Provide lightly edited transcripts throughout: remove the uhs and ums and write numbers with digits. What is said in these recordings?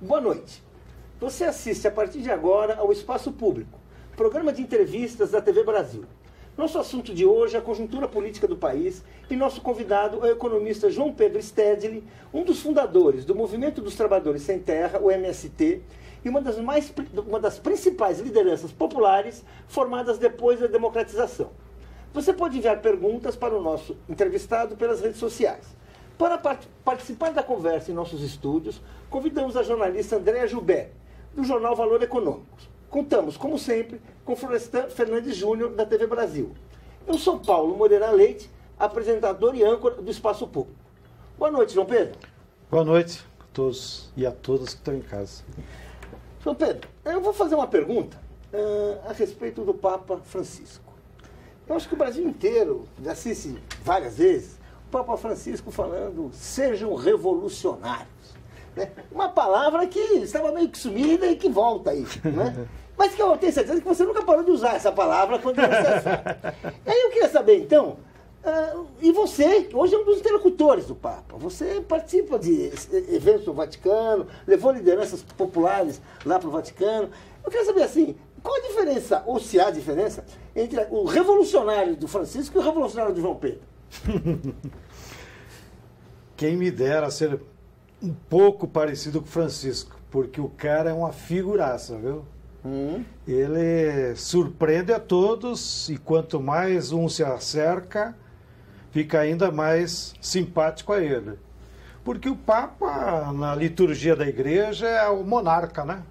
Boa noite. Você assiste a partir de agora ao Espaço Público, programa de entrevistas da TV Brasil. Nosso assunto de hoje é a conjuntura política do país e nosso convidado é o economista João Pedro Stedley, um dos fundadores do Movimento dos Trabalhadores Sem Terra, o MST, e uma das principais lideranças populares formadas depois da democratização. Você pode enviar perguntas para o nosso entrevistado pelas redes sociais. Para participar da conversa em nossos estúdios, convidamos a jornalista Andréa Joubert, do jornal Valor Econômico. Contamos, como sempre, com Florestan Fernandes Júnior, da TV Brasil. Eu sou Paulo Moreira Leite, apresentador e âncora do Espaço Público. Boa noite, João Pedro. Boa noite a todos e a todas que estão em casa. João Pedro, eu vou fazer uma pergunta a respeito do Papa Francisco. Eu acho que o Brasil inteiro assiste várias vezes o Papa Francisco falando sejam revolucionários. Né? Uma palavra que estava meio que sumida e que volta aí. Né? Mas que eu tenho certeza que você nunca parou de usar essa palavra quando você assunto. E aí eu queria saber, então, e você, hoje é um dos interlocutores do Papa, você participa de eventos no Vaticano, levou lideranças populares lá para o Vaticano. Eu queria saber, assim, qual a diferença, ou se há diferença, entre o revolucionário do Francisco e o revolucionário do João Pedro? Quem me dera ser um pouco parecido com o Francisco, porque o cara é uma figuraça, viu? Ele surpreende a todos e quanto mais um se acerca, fica ainda mais simpático a ele. Porque o Papa, na liturgia da igreja, é o monarca, né?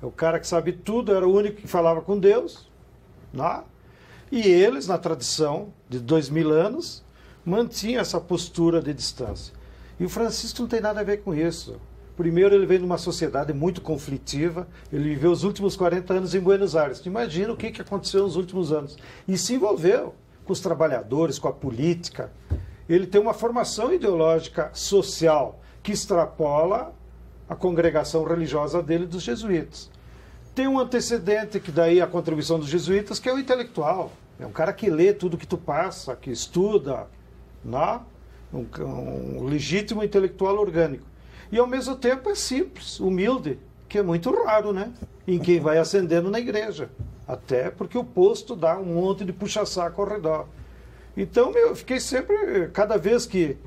É o cara que sabe tudo, era o único que falava com Deus, né? E eles, na tradição de 2000 anos, mantinham essa postura de distância. E o Francisco não tem nada a ver com isso. Primeiro, ele veio de uma sociedade muito conflitiva, ele viveu os últimos 40 anos em Buenos Aires. Imagina o que aconteceu nos últimos anos. E se envolveu com os trabalhadores, com a política. Ele tem uma formação ideológica social que extrapola a congregação religiosa dele dos jesuítas. Tem um antecedente, que daí a contribuição dos jesuítas, que é o intelectual. É um cara que lê tudo que tu passa, que estuda, né? Um legítimo intelectual orgânico. E ao mesmo tempo é simples, humilde, que é muito raro, né? Em quem vai ascendendo na igreja. Até porque o posto dá um monte de puxa-saco ao redor. Então eu fiquei sempre, cada vez que,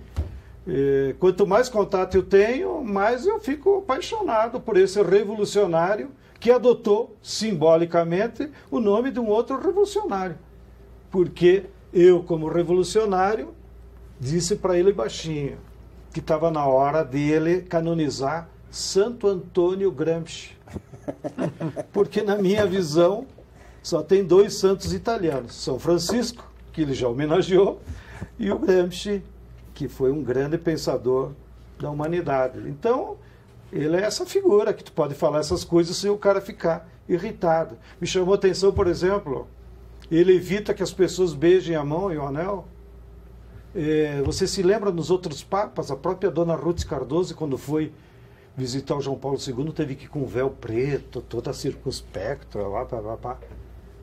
quanto mais contato eu tenho, mais eu fico apaixonado por esse revolucionário que adotou simbolicamente o nome de um outro revolucionário. Porque eu, como revolucionário, disse para ele baixinho que estava na hora dele canonizar Santo Antônio Gramsci. Porque, na minha visão, só tem dois santos italianos. São Francisco, que ele já homenageou, e o Gramsci, que foi um grande pensador da humanidade. Então, ele é essa figura que tu pode falar essas coisas sem o cara ficar irritado. Me chamou a atenção, por exemplo, ele evita que as pessoas beijem a mão e o anel. Você se lembra nos outros papas, a própria Dona Ruth Cardoso, quando foi visitar o João Paulo II, teve que ir com um véu preto, toda circunspecta,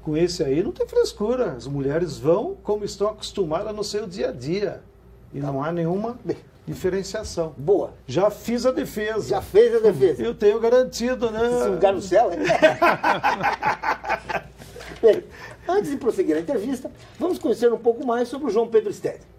Com esse aí não tem frescura. As mulheres vão como estão acostumadas no seu dia a dia. E não há nenhuma diferenciação. Boa. Já fiz a defesa. Já fez a defesa. Eu tenho garantido, né? Se lugar no céu, Bem, antes de prosseguir a entrevista, vamos conhecer um pouco mais sobre o João Pedro Stedley.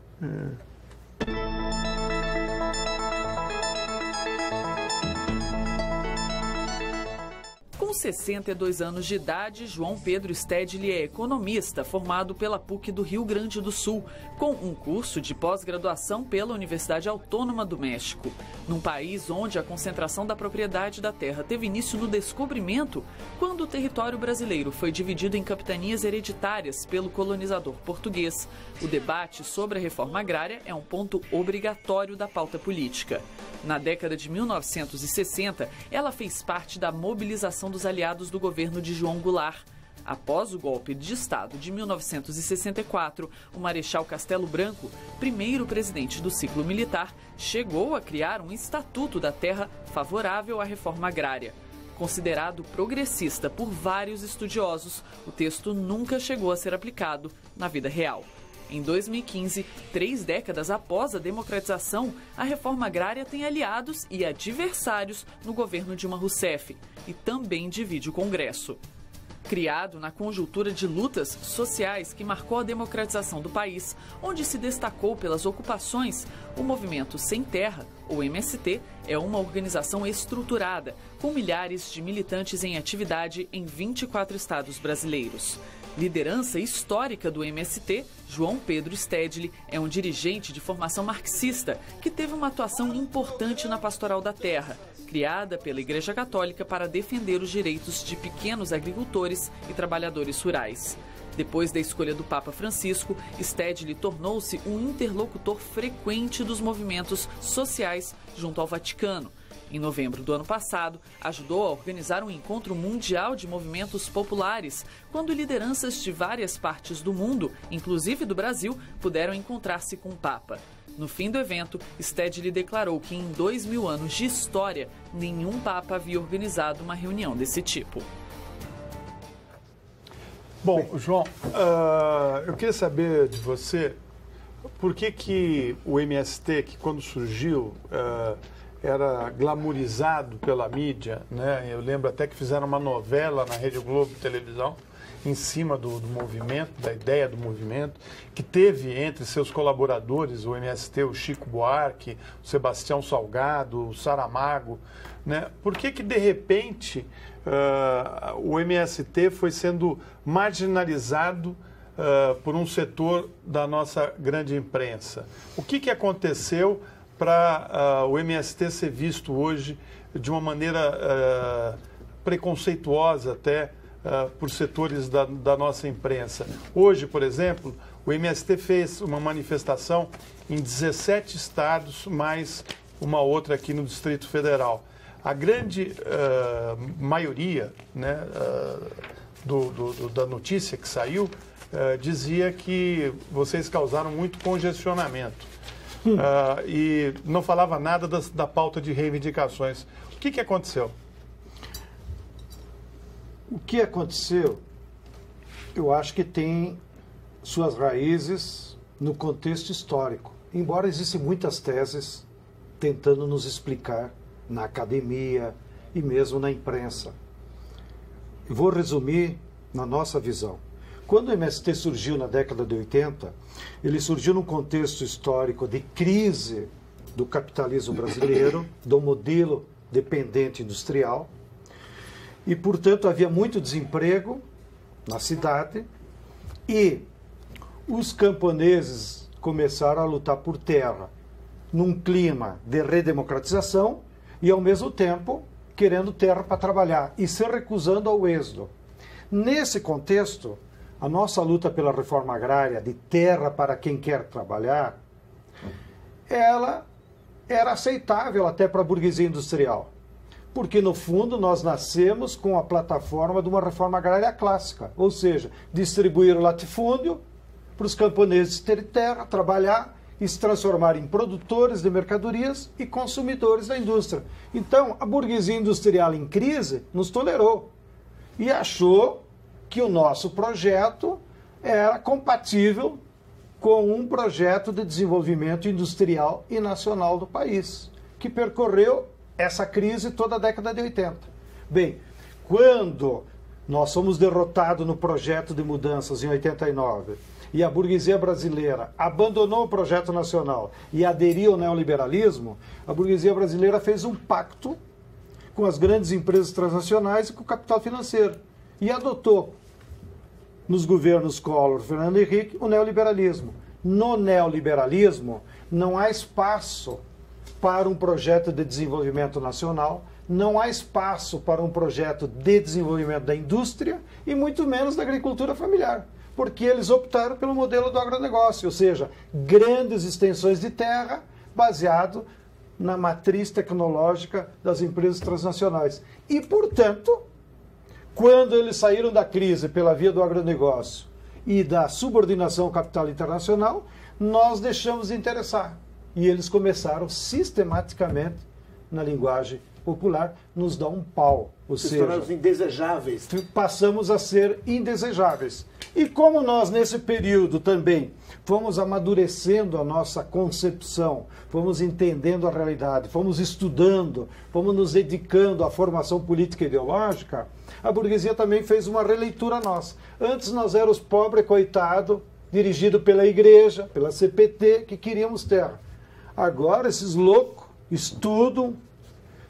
Com 62 anos de idade, João Pedro Stedley é economista formado pela PUC do Rio Grande do Sul, com um curso de pós-graduação pela Universidade Autônoma do México. Num país onde a concentração da propriedade da terra teve início no descobrimento, quando o território brasileiro foi dividido em capitanias hereditárias pelo colonizador português. O debate sobre a reforma agrária é um ponto obrigatório da pauta política. Na década de 1960, ela fez parte da mobilização dos aliados do governo de João Goulart. Após o golpe de Estado de 1964, o Marechal Castelo Branco, primeiro presidente do ciclo militar, chegou a criar um Estatuto da Terra favorável à reforma agrária. Considerado progressista por vários estudiosos, o texto nunca chegou a ser aplicado na vida real. Em 2015, 3 décadas após a democratização, a reforma agrária tem aliados e adversários no governo Dilma Rousseff e também divide o Congresso. Criado na conjuntura de lutas sociais que marcou a democratização do país, onde se destacou pelas ocupações, o Movimento Sem Terra, ou MST, é uma organização estruturada, com milhares de militantes em atividade em 24 estados brasileiros. Liderança histórica do MST, João Pedro Stedley é um dirigente de formação marxista que teve uma atuação importante na Pastoral da Terra, criada pela Igreja Católica para defender os direitos de pequenos agricultores e trabalhadores rurais. Depois da escolha do Papa Francisco, Stedley tornou-se um interlocutor frequente dos movimentos sociais junto ao Vaticano. Em novembro do ano passado, ajudou a organizar um encontro mundial de movimentos populares, quando lideranças de várias partes do mundo, inclusive do Brasil, puderam encontrar-se com o Papa. No fim do evento, Stedley declarou que em 2000 anos de história, nenhum Papa havia organizado uma reunião desse tipo. Bom, João, eu queria saber de você por que o MST, que quando surgiu, era glamourizado pela mídia, né? Eu lembro até que fizeram uma novela na Rede Globo de televisão em cima do movimento, da ideia do movimento, que teve entre seus colaboradores o MST, o Chico Buarque, o Sebastião Salgado, o Saramago, né? Por que de repente o MST foi sendo marginalizado por um setor da nossa grande imprensa? O que aconteceu para o MST ser visto hoje de uma maneira preconceituosa até por setores da nossa imprensa? Hoje, por exemplo, o MST fez uma manifestação em 17 estados, mais uma outra aqui no Distrito Federal. A grande maioria, né, da notícia que saiu dizia que vocês causaram muito congestionamento. E não falava nada da pauta de reivindicações. O que aconteceu? O que aconteceu, eu acho que tem suas raízes no contexto histórico. Embora existam muitas teses tentando nos explicar na academia e mesmo na imprensa. Eu vou resumir na nossa visão. Quando o MST surgiu na década de 80, ele surgiu num contexto histórico de crise do capitalismo brasileiro, do modelo dependente industrial, e, portanto, havia muito desemprego na cidade e os camponeses começaram a lutar por terra num clima de redemocratização e, ao mesmo tempo, querendo terra para trabalhar e se recusando ao êxodo. Nesse contexto, a nossa luta pela reforma agrária, de terra para quem quer trabalhar, ela era aceitável até para a burguesia industrial. Porque, no fundo, nós nascemos com a plataforma de uma reforma agrária clássica. Ou seja, distribuir o latifúndio para os camponeses terem terra, trabalhar e se transformar em produtores de mercadorias e consumidores da indústria. Então, a burguesia industrial em crise nos tolerou e achou que o nosso projeto era compatível com um projeto de desenvolvimento industrial e nacional do país, que percorreu essa crise toda a década de 80. Bem, quando nós fomos derrotados no projeto de mudanças em 89 e a burguesia brasileira abandonou o projeto nacional e aderiu ao neoliberalismo, a burguesia brasileira fez um pacto com as grandes empresas transnacionais e com o capital financeiro e adotou nos governos Collor, Fernando Henrique, o neoliberalismo. No neoliberalismo não há espaço para um projeto de desenvolvimento nacional, não há espaço para um projeto de desenvolvimento da indústria e muito menos da agricultura familiar, porque eles optaram pelo modelo do agronegócio, ou seja, grandes extensões de terra baseado na matriz tecnológica das empresas transnacionais. E, portanto, quando eles saíram da crise pela via do agronegócio e da subordinação ao capital internacional, nós deixamos de interessar. E eles começaram sistematicamente, na linguagem popular, nos dar um pau. Ou seja, tornamos indesejáveis. Passamos a ser indesejáveis. E como nós, nesse período também, fomos amadurecendo a nossa concepção, fomos entendendo a realidade, fomos estudando, fomos nos dedicando à formação política e ideológica, a burguesia também fez uma releitura nossa. Antes nós éramos pobres, coitados, dirigidos pela igreja, pela CPT, que queríamos terra. Agora esses loucos estudam,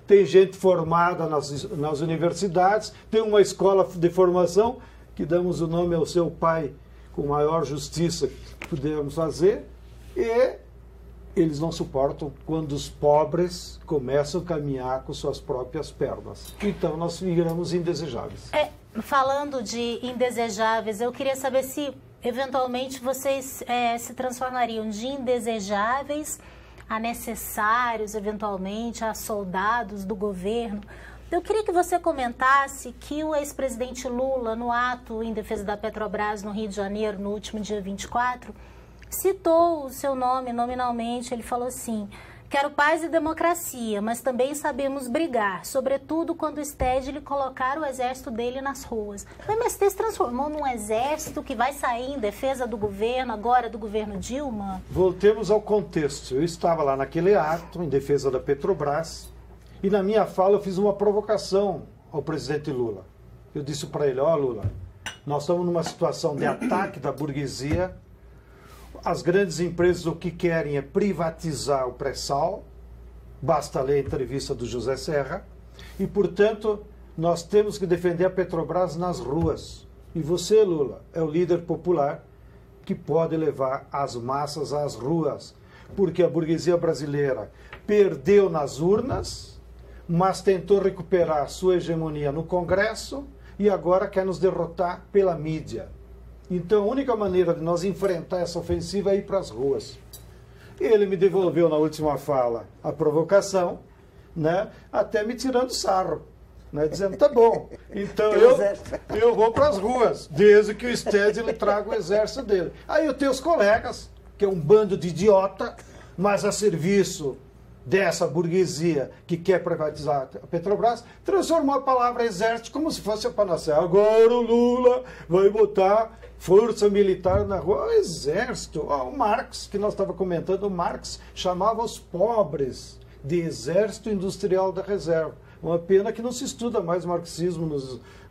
tem gente formada nas universidades, tem uma escola de formação, que damos o nome ao seu pai com maior justiça que pudermos fazer, e eles não suportam quando os pobres começam a caminhar com suas próprias pernas. Então nós viramos indesejáveis. Falando de indesejáveis, eu queria saber se eventualmente vocês se transformariam de indesejáveis a necessários, eventualmente, a soldados do governo. Eu queria que você comentasse que o ex-presidente Lula, no ato em defesa da Petrobras no Rio de Janeiro, no último dia 24, citou o seu nome nominalmente. Ele falou assim: quero paz e democracia, mas também sabemos brigar, sobretudo quando o Stedley colocar o exército dele nas ruas. O MST se transformou num exército que vai sair em defesa do governo, agora do governo Dilma? Voltemos ao contexto. Eu estava lá naquele ato em defesa da Petrobras e na minha fala eu fiz uma provocação ao presidente Lula. Eu disse para ele: ó, Lula, nós estamos numa situação de ataque da burguesia. As grandes empresas o que querem é privatizar o pré-sal, basta ler a entrevista do José Serra, e, portanto, nós temos que defender a Petrobras nas ruas. E você, Lula, é o líder popular que pode levar as massas às ruas, porque a burguesia brasileira perdeu nas urnas, mas tentou recuperar sua hegemonia no Congresso e agora quer nos derrotar pela mídia. Então, a única maneira de nós enfrentar essa ofensiva é ir para as ruas. Ele me devolveu na última fala a provocação, né, até me tirando sarro, né, dizendo: tá bom, então eu vou para as ruas, desde que o Stedley traga o exército dele. Aí eu tenho os colegas, que é um bando de idiota, mas a serviço dessa burguesia que quer privatizar a Petrobras, transformou a palavra exército como se fosse a panacea. Agora o Lula vai botar força militar na rua. O exército, o Marx, que nós estávamos comentando, o Marx chamava os pobres de exército industrial da reserva. Uma pena que não se estuda mais marxismo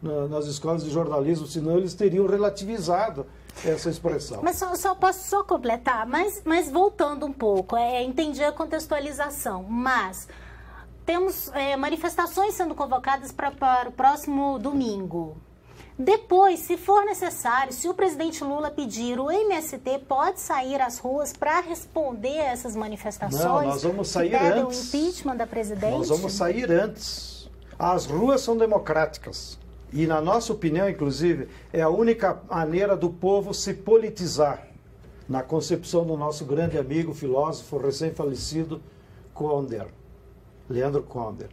nas escolas de jornalismo, senão eles teriam relativizado essa expressão. Mas posso só completar, mas voltando um pouco, entendi a contextualização, mas temos manifestações sendo convocadas para o próximo domingo. Depois, se for necessário, se o presidente Lula pedir, o MST pode sair às ruas para responder a essas manifestações? Não, nós vamos sair antes. O impeachment da presidente? Nós vamos sair antes. As ruas são democráticas. E, na nossa opinião, inclusive, é a única maneira do povo se politizar. Na concepção do nosso grande amigo, filósofo, recém-falecido, Leandro Conder.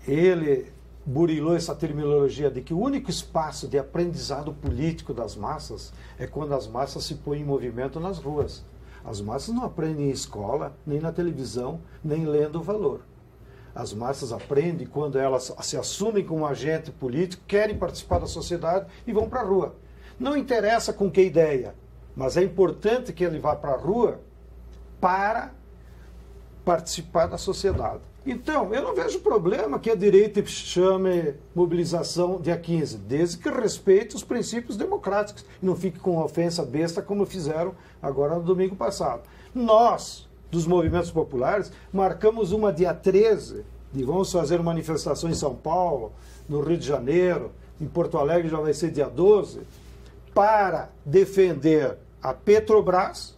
Ele burilou essa terminologia de que o único espaço de aprendizado político das massas é quando as massas se põem em movimento nas ruas. As massas não aprendem em escola, nem na televisão, nem lendo o valor. As massas aprendem quando elas se assumem como agente político, querem participar da sociedade e vão para a rua. Não interessa com que ideia, mas é importante que ele vá para a rua para participar da sociedade. Então, eu não vejo problema que a direita chame mobilização dia 15, desde que respeite os princípios democráticos e não fique com ofensa besta como fizeram agora no domingo passado. Nós, dos movimentos populares, marcamos uma dia 13 e vamos fazer manifestação em São Paulo, no Rio de Janeiro, em Porto Alegre já vai ser dia 12, para defender a Petrobras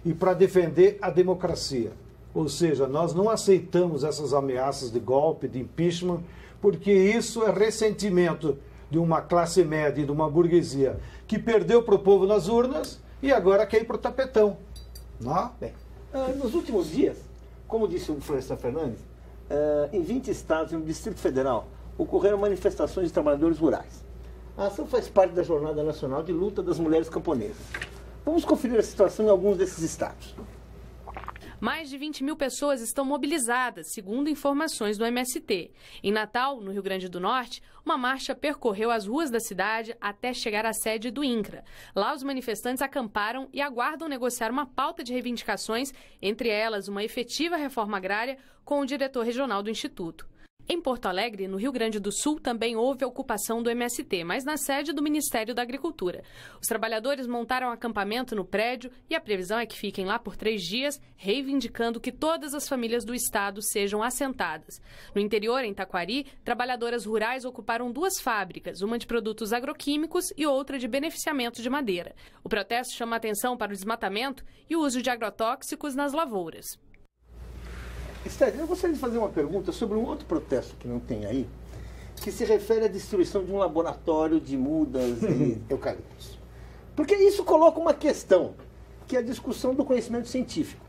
e para defender a democracia. Ou seja, nós não aceitamos essas ameaças de golpe, de impeachment, porque isso é ressentimento de uma classe média e de uma burguesia que perdeu para o povo nas urnas e agora quer ir para o tapetão. Não? Bem, nos últimos dias, como disse o Florestan Fernandes, em 20 estados e no Distrito Federal ocorreram manifestações de trabalhadores rurais. A ação faz parte da Jornada Nacional de Luta das Mulheres Camponesas. Vamos conferir a situação em alguns desses estados. Mais de 20 mil pessoas estão mobilizadas, segundo informações do MST. Em Natal, no Rio Grande do Norte, uma marcha percorreu as ruas da cidade até chegar à sede do INCRA. Lá, os manifestantes acamparam e aguardam negociar uma pauta de reivindicações, entre elas uma efetiva reforma agrária, com o diretor regional do Instituto. Em Porto Alegre, no Rio Grande do Sul, também houve a ocupação do MST, mas na sede do Ministério da Agricultura. Os trabalhadores montaram acampamento no prédio e a previsão é que fiquem lá por 3 dias, reivindicando que todas as famílias do estado sejam assentadas. No interior, em Taquari, trabalhadoras rurais ocuparam 2 fábricas, uma de produtos agroquímicos e outra de beneficiamento de madeira. O protesto chama atenção para o desmatamento e o uso de agrotóxicos nas lavouras. Esther, eu gostaria de fazer uma pergunta sobre um outro protesto que não tem aí, que se refere à destruição de um laboratório de mudas e eucaliptos. Porque isso coloca uma questão, que é a discussão do conhecimento científico.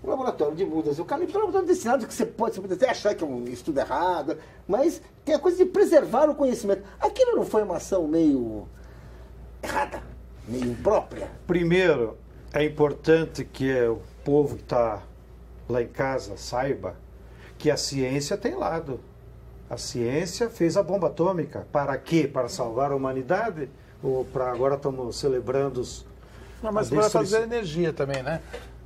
O laboratório de mudas e eucaliptos é um laboratório destinado que você pode até achar que é um estudo errado, mas tem a coisa de preservar o conhecimento. Aquilo não foi uma ação meio errada, meio imprópria? Primeiro, é importante que o povo que está lá em casa saiba que a ciência tem lado. A ciência fez a bomba atômica. Para quê? Para salvar a humanidade? Ou para agora estamos celebrando os... Não, mas para fazer energia também, né?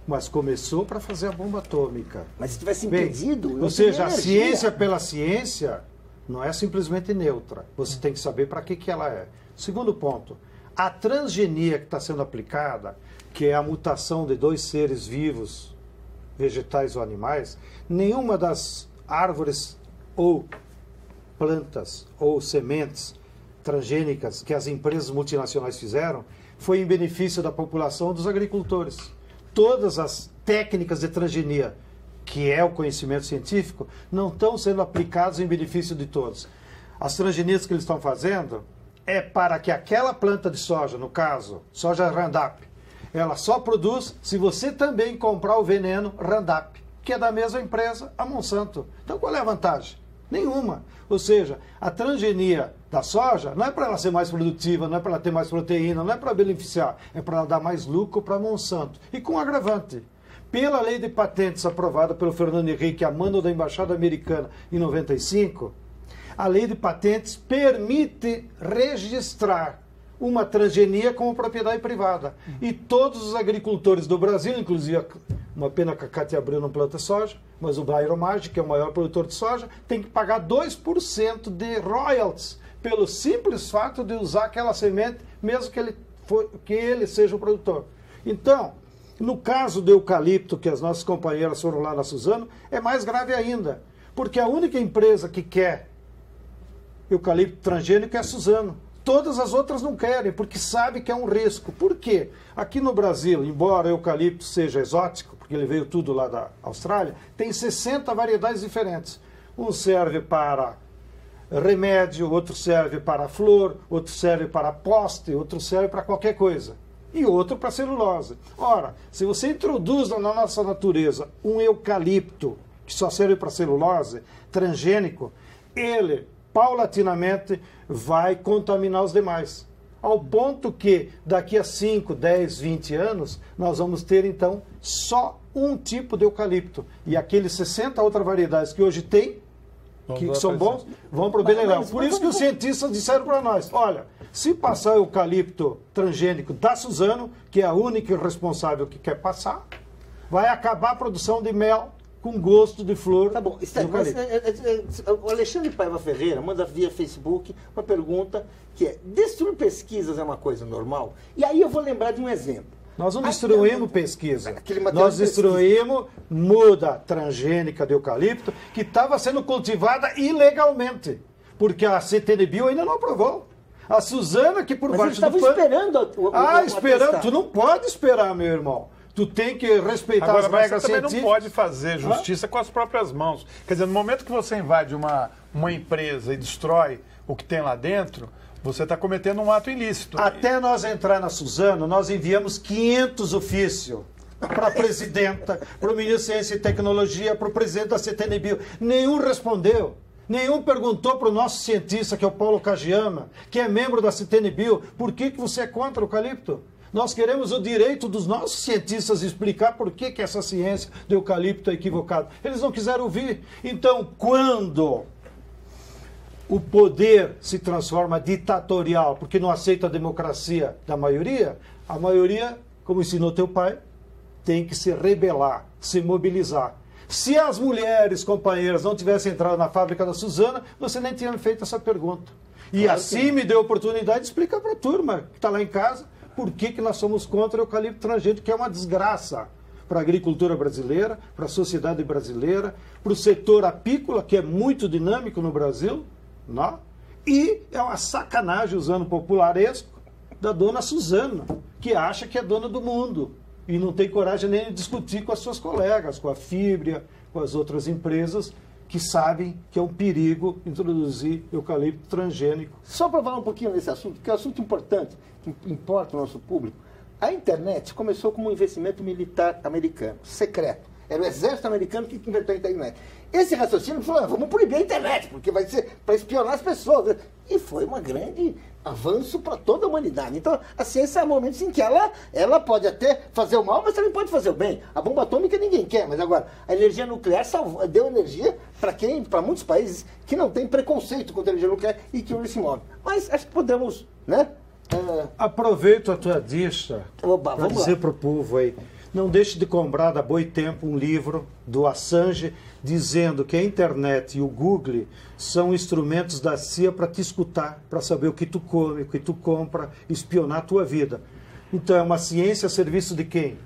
Mas começou para fazer a bomba atômica. Mas se tivesse impedido... Ou seja, a ciência pela ciência não é simplesmente neutra. Você tem que saber para que ela é. Segundo ponto, a transgenia que está sendo aplicada, que é a mutação de 2 seres vivos, vegetais ou animais, nenhuma das árvores ou plantas ou sementes transgênicas que as empresas multinacionais fizeram foi em benefício da população ou dos agricultores. Todas as técnicas de transgenia, que é o conhecimento científico, não estão sendo aplicadas em benefício de todos. As transgenias que eles estão fazendo é para que aquela planta de soja, no caso, soja Roundup, ela só produz se você também comprar o veneno Roundup, que é da mesma empresa, a Monsanto. Então qual é a vantagem? Nenhuma. Ou seja, a transgenia da soja não é para ela ser mais produtiva, não é para ela ter mais proteína, não é para beneficiar, é para ela dar mais lucro para a Monsanto. E com agravante. Pela lei de patentes aprovada pelo Fernando Henrique, a mando da Embaixada Americana em 95, a lei de patentes permite registrar uma transgenia como propriedade privada. E todos os agricultores do Brasil, inclusive, uma pena que a Cátia Abreu não planta soja, mas o Byron Maggi, que é o maior produtor de soja, tem que pagar 2% de royalties pelo simples fato de usar aquela semente, mesmo que ele seja o produtor. Então, no caso do eucalipto, que as nossas companheiras foram lá na Suzano, é mais grave ainda, porque a única empresa que quer eucalipto transgênico é a Suzano. Todas as outras não querem, porque sabe que é um risco. Por quê? Aqui no Brasil, embora o eucalipto seja exótico, porque ele veio tudo lá da Austrália, tem 60 variedades diferentes. Um serve para remédio, outro serve para flor, outro serve para poste, outro serve para qualquer coisa. E outro para celulose. Ora, se você introduz na nossa natureza um eucalipto que só serve para celulose, transgênico, ele paulatinamente vai contaminar os demais. Ao ponto que daqui a 5, 10, 20 anos, nós vamos ter então só um tipo de eucalipto. E aqueles 60 outras variedades que hoje tem, que são bons, vão para o beleléu. Por isso que os cientistas disseram para nós, olha, se passar o eucalipto transgênico da Suzano, que é a única responsável que quer passar, vai acabar a produção de mel com gosto de flor. Tá bom. O Alexandre Paiva Ferreira manda via Facebook uma pergunta que é: destruir pesquisas é uma coisa normal? E aí eu vou lembrar de um exemplo. Nós não destruímos pesquisa. Nós destruímos muda transgênica de eucalipto que estava sendo cultivada ilegalmente. Porque a CTNBio ainda não aprovou. A Suzana, que por baixo do pano... esperando esperando. Tu não pode esperar, meu irmão. Tu tem que respeitar as regras científicas. Você também não pode fazer justiça com as próprias mãos. Quer dizer, no momento que você invade uma empresa e destrói o que tem lá dentro, você está cometendo um ato ilícito. Até nós entrar na Suzano, nós enviamos 500 ofícios para a presidenta, para o ministro da Ciência e Tecnologia, para o presidente da CTNBio. Nenhum respondeu. Nenhum perguntou para o nosso cientista, que é o Paulo Kagiyama, que é membro da CTNBio, por que você é contra o eucalipto? Nós queremos o direito dos nossos cientistas explicar por que essa ciência do eucalipto é equivocada. Eles não quiseram ouvir. Então, quando o poder se transforma ditatorial, porque não aceita a democracia da maioria, a maioria, como ensinou teu pai, tem que se rebelar, se mobilizar. Se as mulheres, companheiras, não tivessem entrado na fábrica da Suzana, você nem tinha feito essa pergunta. E claro, assim me deu a oportunidade de explicar para a turma que está lá em casa por que nós somos contra o eucalipto transgênico, que é uma desgraça para a agricultura brasileira, para a sociedade brasileira, para o setor apícola, que é muito dinâmico no Brasil, não? E é uma sacanagem, usando popularesco, da dona Suzana, que acha que é dona do mundo e não tem coragem nem de discutir com as suas colegas, com a Fibria, com as outras empresas que sabem que é um perigo introduzir eucalipto transgênico. Só para falar um pouquinho desse assunto, que é um assunto importante, que importa o nosso público. A internet começou como um investimento militar americano, secreto. Era o exército americano que inventou a internet. Esse raciocínio falou, vamos proibir a internet, porque vai ser para espionar as pessoas. E foi um grande avanço para toda a humanidade. Então, a ciência há momentos em que ela pode até fazer o mal, mas também pode fazer o bem. A bomba atômica ninguém quer, mas agora, a energia nuclear deu energia para muitos países que não têm preconceito contra a energia nuclear e que hoje se move. Mas acho que podemos, né? Aproveito a tua deixa para dizer para o povo aí, não deixe de comprar da Boitempo um livro do Assange dizendo que a internet e o Google são instrumentos da CIA para te escutar, para saber o que tu come, o que tu compra, espionar a tua vida. Então é uma ciência a serviço de quem?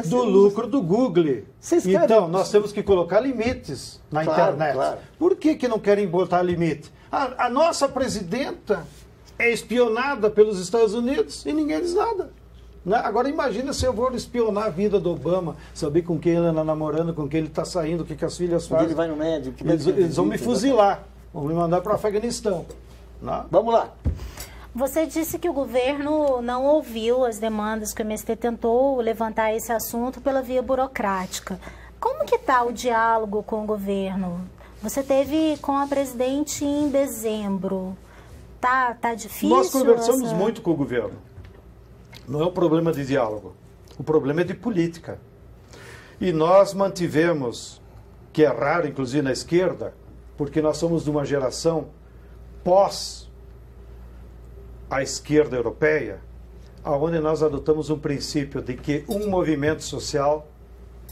Do lucro do Google. Então nós temos que colocar limites na internet. Claro. Por que não querem botar limite? A nossa presidenta é espionada pelos Estados Unidos e ninguém diz nada. Né? Agora imagina se eu vou espionar a vida do Obama, saber com quem ele está namorando, com quem ele está saindo, o que as filhas fazem. Ele vai no médico. Eles vão me fuzilar, vão me mandar para o Afeganistão. Né? Vamos lá. Você disse que o governo não ouviu as demandas que o MST tentou levantar esse assunto pela via burocrática. Como que está o diálogo com o governo? Você teve com a presidente em dezembro. Tá difícil? Nós conversamos muito com o governo. Não é um problema de diálogo. O problema é de política. E nós mantivemos, que é raro inclusive na esquerda, porque nós somos de uma geração pós a esquerda europeia, onde nós adotamos um princípio de que um movimento social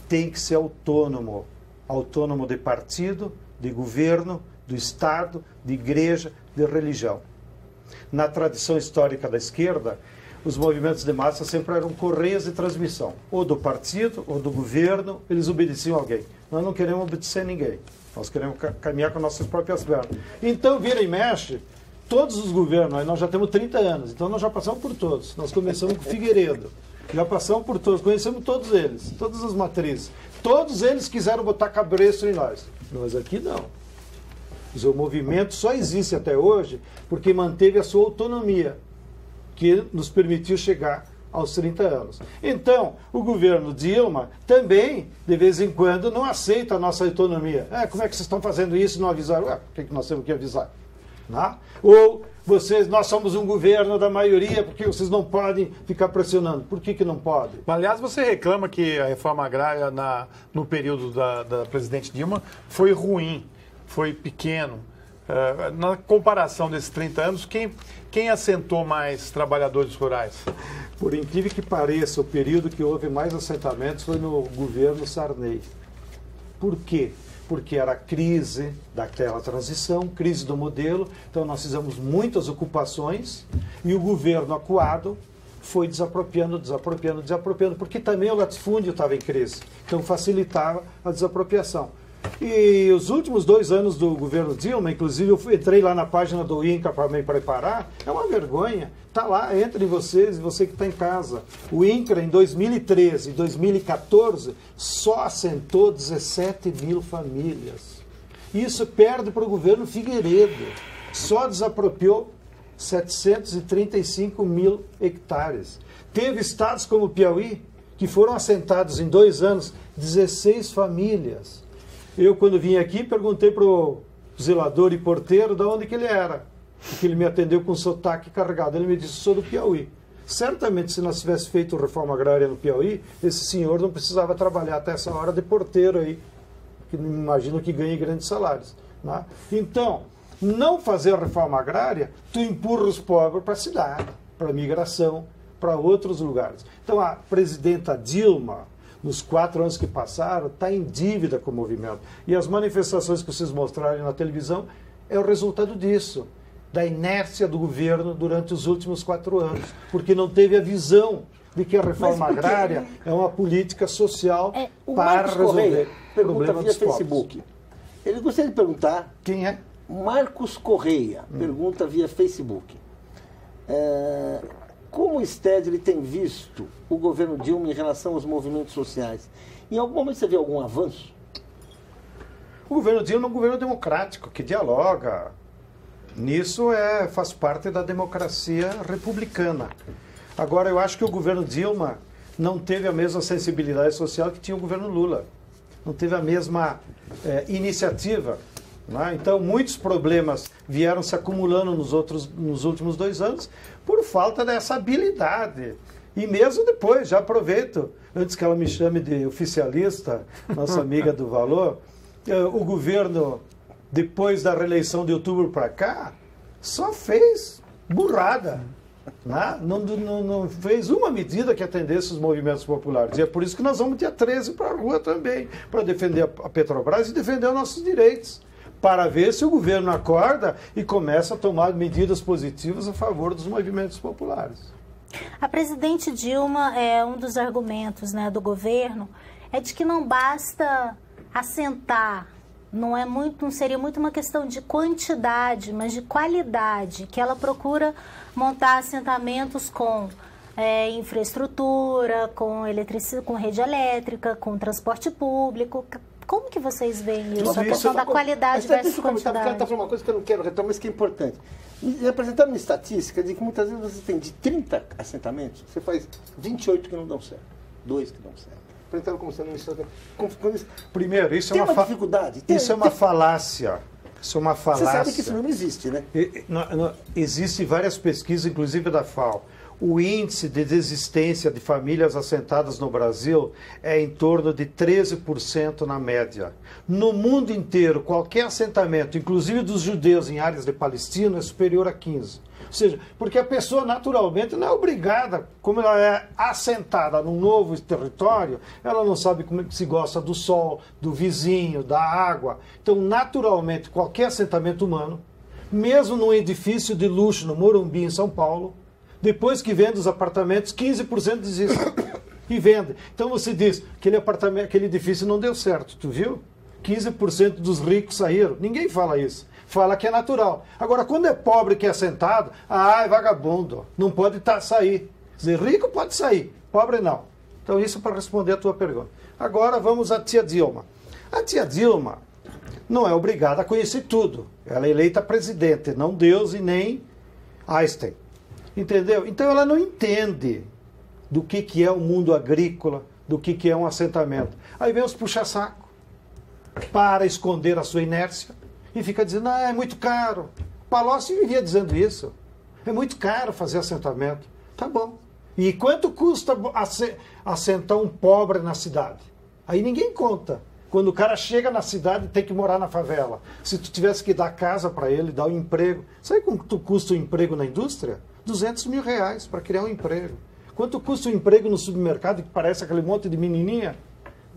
tem que ser autônomo. Autônomo de partido, de governo, do Estado, de igreja, de religião. Na tradição histórica da esquerda, os movimentos de massa sempre eram correias de transmissão, ou do partido, ou do governo, eles obedeciam a alguém. Nós não queremos obedecer a ninguém, nós queremos caminhar com nossas próprias pernas. Então, vira e mexe, todos os governos, nós já temos 30 anos, então nós já passamos por todos. Nós começamos com Figueiredo, já passamos por todos, conhecemos todos eles, todas as matrizes. Todos eles quiseram botar cabresto em nós. Nós aqui não. O movimento só existe até hoje porque manteve a sua autonomia, que nos permitiu chegar aos 30 anos. Então, o governo Dilma também, de vez em quando, não aceita a nossa autonomia. Como é que vocês estão fazendo isso e não avisaram? Por que nós temos que avisar? Não? Ou nós somos um governo da maioria, porque vocês não podem ficar pressionando. Por que não pode? Aliás, você reclama que a reforma agrária no período da presidente Dilma foi ruim, foi pequeno. Na comparação desses 30 anos, quem assentou mais trabalhadores rurais? Por incrível que pareça, o período que houve mais assentamentos foi no governo Sarney. Por quê? Porque era a crise daquela transição, crise do modelo, então nós fizemos muitas ocupações e o governo acuado foi desapropriando, porque também o latifúndio estava em crise, então facilitava a desapropriação. E os últimos 2 anos do governo Dilma, inclusive eu entrei lá na página do INCRA para me preparar, é uma vergonha. Está lá, entre vocês e você que está em casa. O INCRA, em 2013 e 2014, só assentou 17 mil famílias. Isso perde para o governo Figueiredo. Só desapropriou 735 mil hectares. Teve estados como o Piauí, que foram assentados em 2 anos 16 famílias. Eu, quando vim aqui, perguntei para o zelador e porteiro de onde que ele era. Porque ele me atendeu com sotaque carregado. Ele me disse, sou do Piauí. Certamente, se nós tivéssemos feito reforma agrária no Piauí, esse senhor não precisava trabalhar até essa hora de porteiro aí, que imagino que ganhe grandes salários. Né? Então, não fazer a reforma agrária, tu empurra os pobres para a cidade, para a migração, para outros lugares. Então, a presidenta Dilma, nos 4 anos que passaram, está em dívida com o movimento. E as manifestações que vocês mostraram na televisão é o resultado disso, da inércia do governo durante os últimos 4 anos, porque não teve a visão de que a reforma agrária é uma política social para resolver o problema dos Facebook. Ele gostaria de perguntar... Quem é? Marcos Correia, pergunta via Facebook. Como o Stedley tem visto o governo Dilma em relação aos movimentos sociais? Em algum momento você vê algum avanço? O governo Dilma é um governo democrático, que dialoga. Nisso faz parte da democracia republicana. Agora, eu acho que o governo Dilma não teve a mesma sensibilidade social que tinha o governo Lula. Não teve a mesma iniciativa. Né? Então, muitos problemas vieram se acumulando nos últimos 2 anos por falta dessa habilidade. E mesmo depois, já aproveito, antes que ela me chame de oficialista, nossa amiga do Valor, o governo, depois da reeleição de outubro para cá, só fez burrada. Né? Não fez uma medida que atendesse os movimentos populares. E é por isso que nós vamos dia 13 para a rua também, para defender a Petrobras e defender os nossos direitos, para ver se o governo acorda e começa a tomar medidas positivas a favor dos movimentos populares. A presidente Dilma, um dos argumentos, né, do governo é de que não basta assentar, não seria muito uma questão de quantidade, mas de qualidade, que ela procura montar assentamentos com infraestrutura, com rede elétrica, com transporte público. Como que vocês veem isso? A questão da qualidade versus quantidade. Ela está falando uma coisa que eu não quero retomar, mas que é importante. E apresentando uma estatística de que muitas vezes você tem de 30 assentamentos, você faz 28 que não dão certo, 2 que dão certo. Apresentaram como sendo isso. Primeiro, isso tem uma dificuldade. Isso é uma falácia. Isso é uma falácia. Você sabe que isso não existe, né? Existem várias pesquisas, inclusive da FAO. O índice de desistência de famílias assentadas no Brasil é em torno de 13% na média. No mundo inteiro, qualquer assentamento, inclusive dos judeus em áreas de Palestina, é superior a 15%. Ou seja, porque a pessoa naturalmente não é obrigada, como ela é assentada num novo território, ela não sabe como se gosta do sol, do vizinho, da água. Então, naturalmente, qualquer assentamento humano, mesmo num edifício de luxo no Morumbi, em São Paulo, depois que vende os apartamentos, 15% desiste e vende. Então você diz que aquele edifício não deu certo, tu viu? 15% dos ricos saíram. Ninguém fala isso. Fala que é natural. Agora, quando é pobre que é assentado, é vagabundo, não pode sair. Dizer, rico pode sair, pobre não. Então isso para responder a tua pergunta. Agora vamos à tia Dilma. A tia Dilma não é obrigada a conhecer tudo. Ela é eleita presidente, não Deus e nem Einstein. Entendeu? Então ela não entende do que é o mundo agrícola, do que é um assentamento. Aí vem os puxa-saco para esconder a sua inércia e fica dizendo, é muito caro. Palocci vivia dizendo isso. É muito caro fazer assentamento. Tá bom. E quanto custa assentar um pobre na cidade? Aí ninguém conta. Quando o cara chega na cidade, tem que morar na favela. Se tu tivesse que dar casa para ele, dar um emprego. Sabe quanto custa o emprego na indústria? 200 mil reais para criar um emprego. Quanto custa o emprego no supermercado, que parece aquele monte de menininha?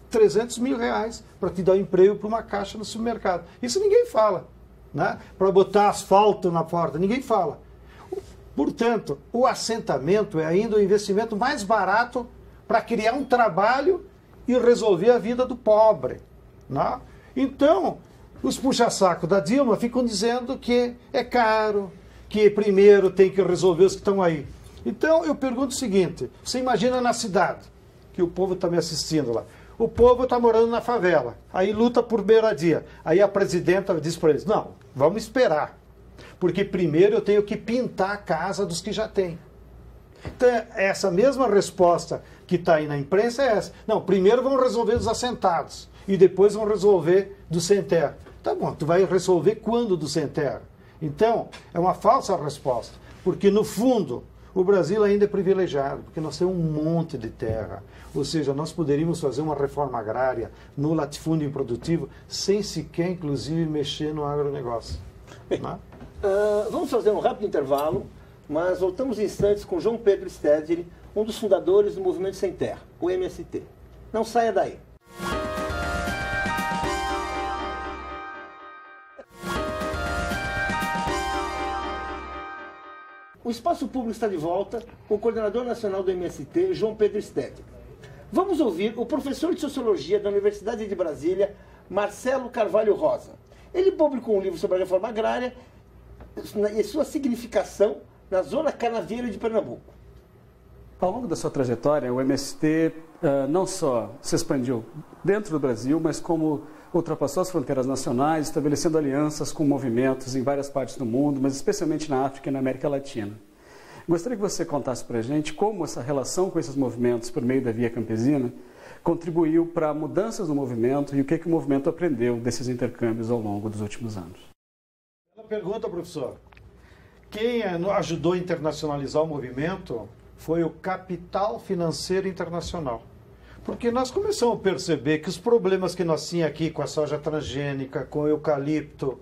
300 mil reais para te dar um emprego para uma caixa no supermercado. Isso ninguém fala. Né? Para botar asfalto na porta, ninguém fala. Portanto, o assentamento é ainda o investimento mais barato para criar um trabalho e resolver a vida do pobre. Né? Então, os puxa-saco da Dilma ficam dizendo que é caro, que primeiro tem que resolver os que estão aí. Então, eu pergunto o seguinte, você imagina na cidade, que o povo está me assistindo lá, o povo está morando na favela, aí luta por moradia. Aí a presidenta diz para eles, não, vamos esperar, porque primeiro eu tenho que pintar a casa dos que já têm. Então, essa mesma resposta que está aí na imprensa é essa. Não, primeiro vamos resolver os assentados, e depois vamos resolver do sem terra. Tá bom, tu vai resolver quando do sem terra? Então, é uma falsa resposta, porque no fundo, O Brasil ainda é privilegiado, porque nós temos um monte de terra. Ou seja, nós poderíamos fazer uma reforma agrária no latifúndio improdutivo sem sequer, inclusive, mexer no agronegócio. Bem, vamos fazer um rápido intervalo, mas voltamos em instantes com João Pedro Stedley, um dos fundadores do Movimento Sem Terra, o MST. Não saia daí. O Espaço Público está de volta com o coordenador nacional do MST, João Pedro Stedley. Vamos ouvir o professor de Sociologia da Universidade de Brasília, Marcelo Carvalho Rosa. Ele publicou um livro sobre a reforma agrária e sua significação na zona canavieira de Pernambuco. Ao longo da sua trajetória, o MST não só se expandiu dentro do Brasil, mas como ultrapassou as fronteiras nacionais, estabelecendo alianças com movimentos em várias partes do mundo, mas especialmente na África e na América Latina. Gostaria que você contasse para a gente como essa relação com esses movimentos por meio da Via Campesina contribuiu para mudanças no movimento e o que o movimento aprendeu desses intercâmbios ao longo dos últimos anos. Ela pergunta, professor, quem ajudou a internacionalizar o movimento foi o capital financeiro internacional. Porque nós começamos a perceber que os problemas que nós tínhamos aqui com a soja transgênica, com o eucalipto,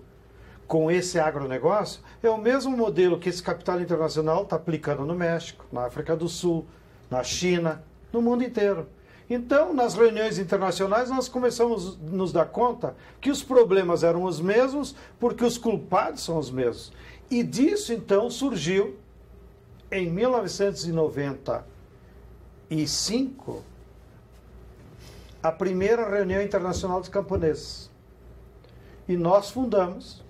com esse agronegócio, é o mesmo modelo que esse capital internacional está aplicando no México, na África do Sul, na China, no mundo inteiro. Então, nas reuniões internacionais, nós começamos a nos dar conta que os problemas eram os mesmos, porque os culpados são os mesmos. E disso, então, surgiu, em 1995, a primeira reunião internacional dos camponeses. E nós fundamos,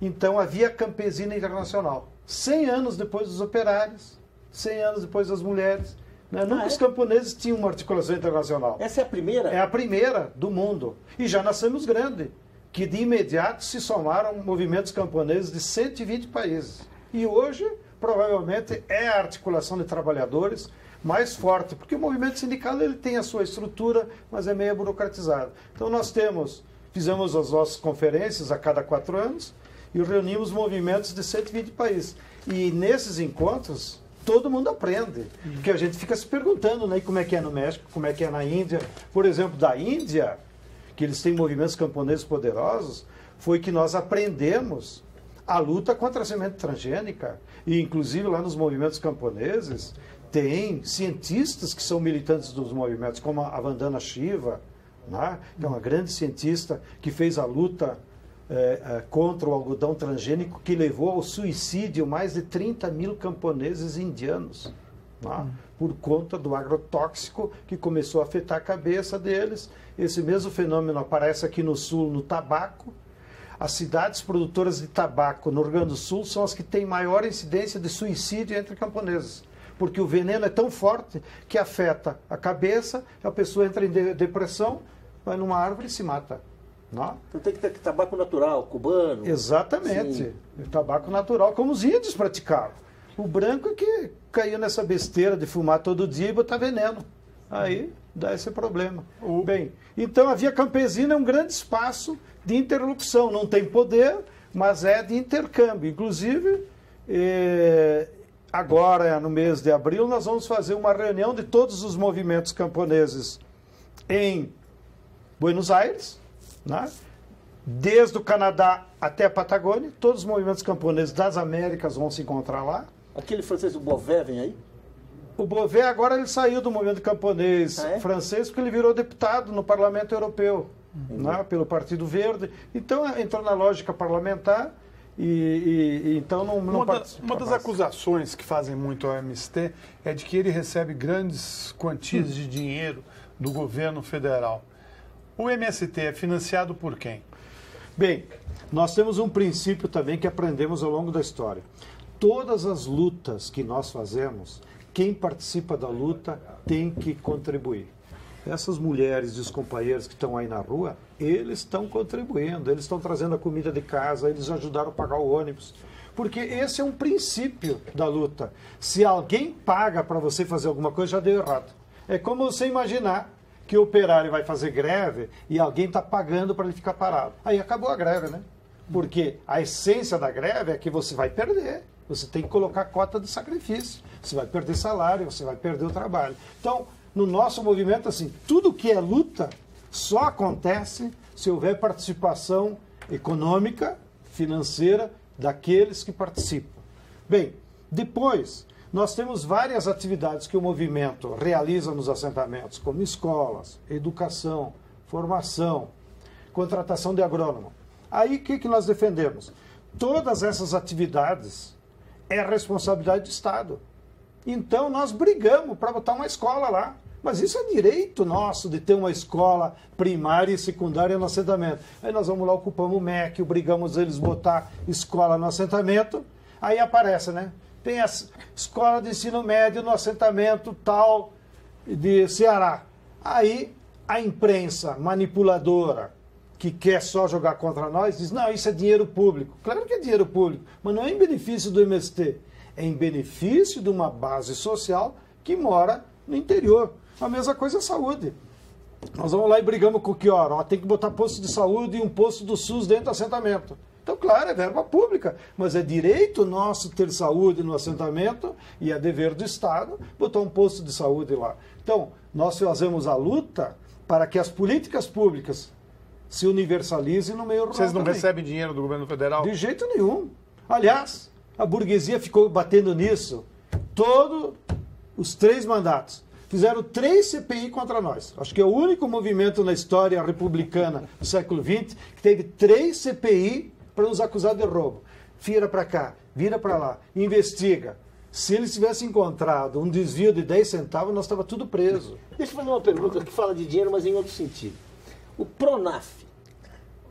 então, a Via Campesina Internacional. 100 anos depois dos operários, 100 anos depois das mulheres. Né? Nunca os camponeses tinham uma articulação internacional. Essa é a primeira? É a primeira do mundo. E já nascemos grande, que de imediato se somaram movimentos camponeses de 120 países. E hoje, provavelmente, é a articulação de trabalhadores mais forte, porque o movimento sindical ele tem a sua estrutura, mas é meio burocratizado. Então nós fizemos as nossas conferências a cada 4 anos e reunimos movimentos de 120 países. E nesses encontros, todo mundo aprende, porque a gente fica se perguntando, né, como é que é no México, como é que é na Índia. Por exemplo, da Índia, que eles têm movimentos camponeses poderosos, foi que nós aprendemos a luta contra a semente transgênica. E inclusive lá nos movimentos camponeses, tem cientistas que são militantes dos movimentos, como a Vandana Shiva, né? Que é uma grande cientista que fez a luta contra o algodão transgênico, que levou ao suicídio mais de 30 mil camponeses indianos, né? Por conta do agrotóxico que começou a afetar a cabeça deles. Esse mesmo fenômeno aparece aqui no sul, no tabaco. As cidades produtoras de tabaco no Rio Grande do Sul são as que têm maior incidência de suicídio entre camponeses, porque o veneno é tão forte que afeta a cabeça, a pessoa entra em depressão, vai numa árvore e se mata. Não? Então tem que ter tabaco natural, cubano. Exatamente. Tabaco natural, como os índios praticavam. O branco é que caiu nessa besteira de fumar todo dia e botar veneno. Aí dá esse problema. Bem, então a Via Campesina é um grande espaço de interlocução. Não tem poder, mas é de intercâmbio. Inclusive, agora, no mês de abril, nós vamos fazer uma reunião de todos os movimentos camponeses em Buenos Aires, né? Desde o Canadá até a Patagônia. Todos os movimentos camponeses das Américas vão se encontrar lá. Aquele francês, o Beauvais, vem aí? O Beauvais agora ele saiu do movimento camponês francês porque ele virou deputado no Parlamento Europeu, né? Pelo Partido Verde. Então entrou na lógica parlamentar. Então não participa. Uma das acusações que fazem muito ao MST é de que ele recebe grandes quantias de dinheiro do governo federal. O MST é financiado por quem? Bem, nós temos um princípio também que aprendemos ao longo da história. Todas as lutas que nós fazemos, quem participa da luta tem que contribuir. Essas mulheres e os companheiros que estão aí na rua, eles estão contribuindo, eles estão trazendo a comida de casa, eles ajudaram a pagar o ônibus. Porque esse é um princípio da luta. Se alguém paga para você fazer alguma coisa, já deu errado. É como você imaginar que o operário vai fazer greve e alguém está pagando para ele ficar parado. Aí acabou a greve, né? Porque a essência da greve é que você vai perder. Você tem que colocar cota de sacrifício. Você vai perder salário, você vai perder o trabalho. Então, no nosso movimento, assim, tudo que é luta só acontece se houver participação econômica, financeira, daqueles que participam. Bem, depois, nós temos várias atividades que o movimento realiza nos assentamentos, como escolas, educação, formação, contratação de agrônomo. Aí, o que nós defendemos? Todas essas atividades é responsabilidade do Estado. Então, nós brigamos para botar uma escola lá. Mas isso é direito nosso de ter uma escola primária e secundária no assentamento. Aí nós vamos lá, ocupamos o MEC, obrigamos eles a botar escola no assentamento. Aí aparece, né? Tem a escola de ensino médio no assentamento tal de Ceará. Aí a imprensa manipuladora, que quer só jogar contra nós, diz, não, isso é dinheiro público. Claro que é dinheiro público, mas não é em benefício do MST. É em benefício de uma base social que mora no interior. A mesma coisa é a saúde. Nós vamos lá e brigamos com o que hora? Tem que botar posto de saúde e um posto do SUS dentro do assentamento. Então, claro, é verba pública, mas é direito nosso ter saúde no assentamento e é dever do Estado botar um posto de saúde lá. Então, nós fazemos a luta para que as políticas públicas se universalizem no meio rural. Vocês não também. recebem dinheiro do governo federal? De jeito nenhum. Aliás, a burguesia ficou batendo nisso todos os 3 mandatos. Fizeram 3 CPI contra nós. Acho que é o único movimento na história republicana do século XX que teve 3 CPI para nos acusar de roubo. Vira para cá, vira para lá, investiga. Se eles tivessem encontrado um desvio de 10 centavos, nós estava tudo preso. Deixa eu fazer uma pergunta que fala de dinheiro, mas em outro sentido. O PRONAF,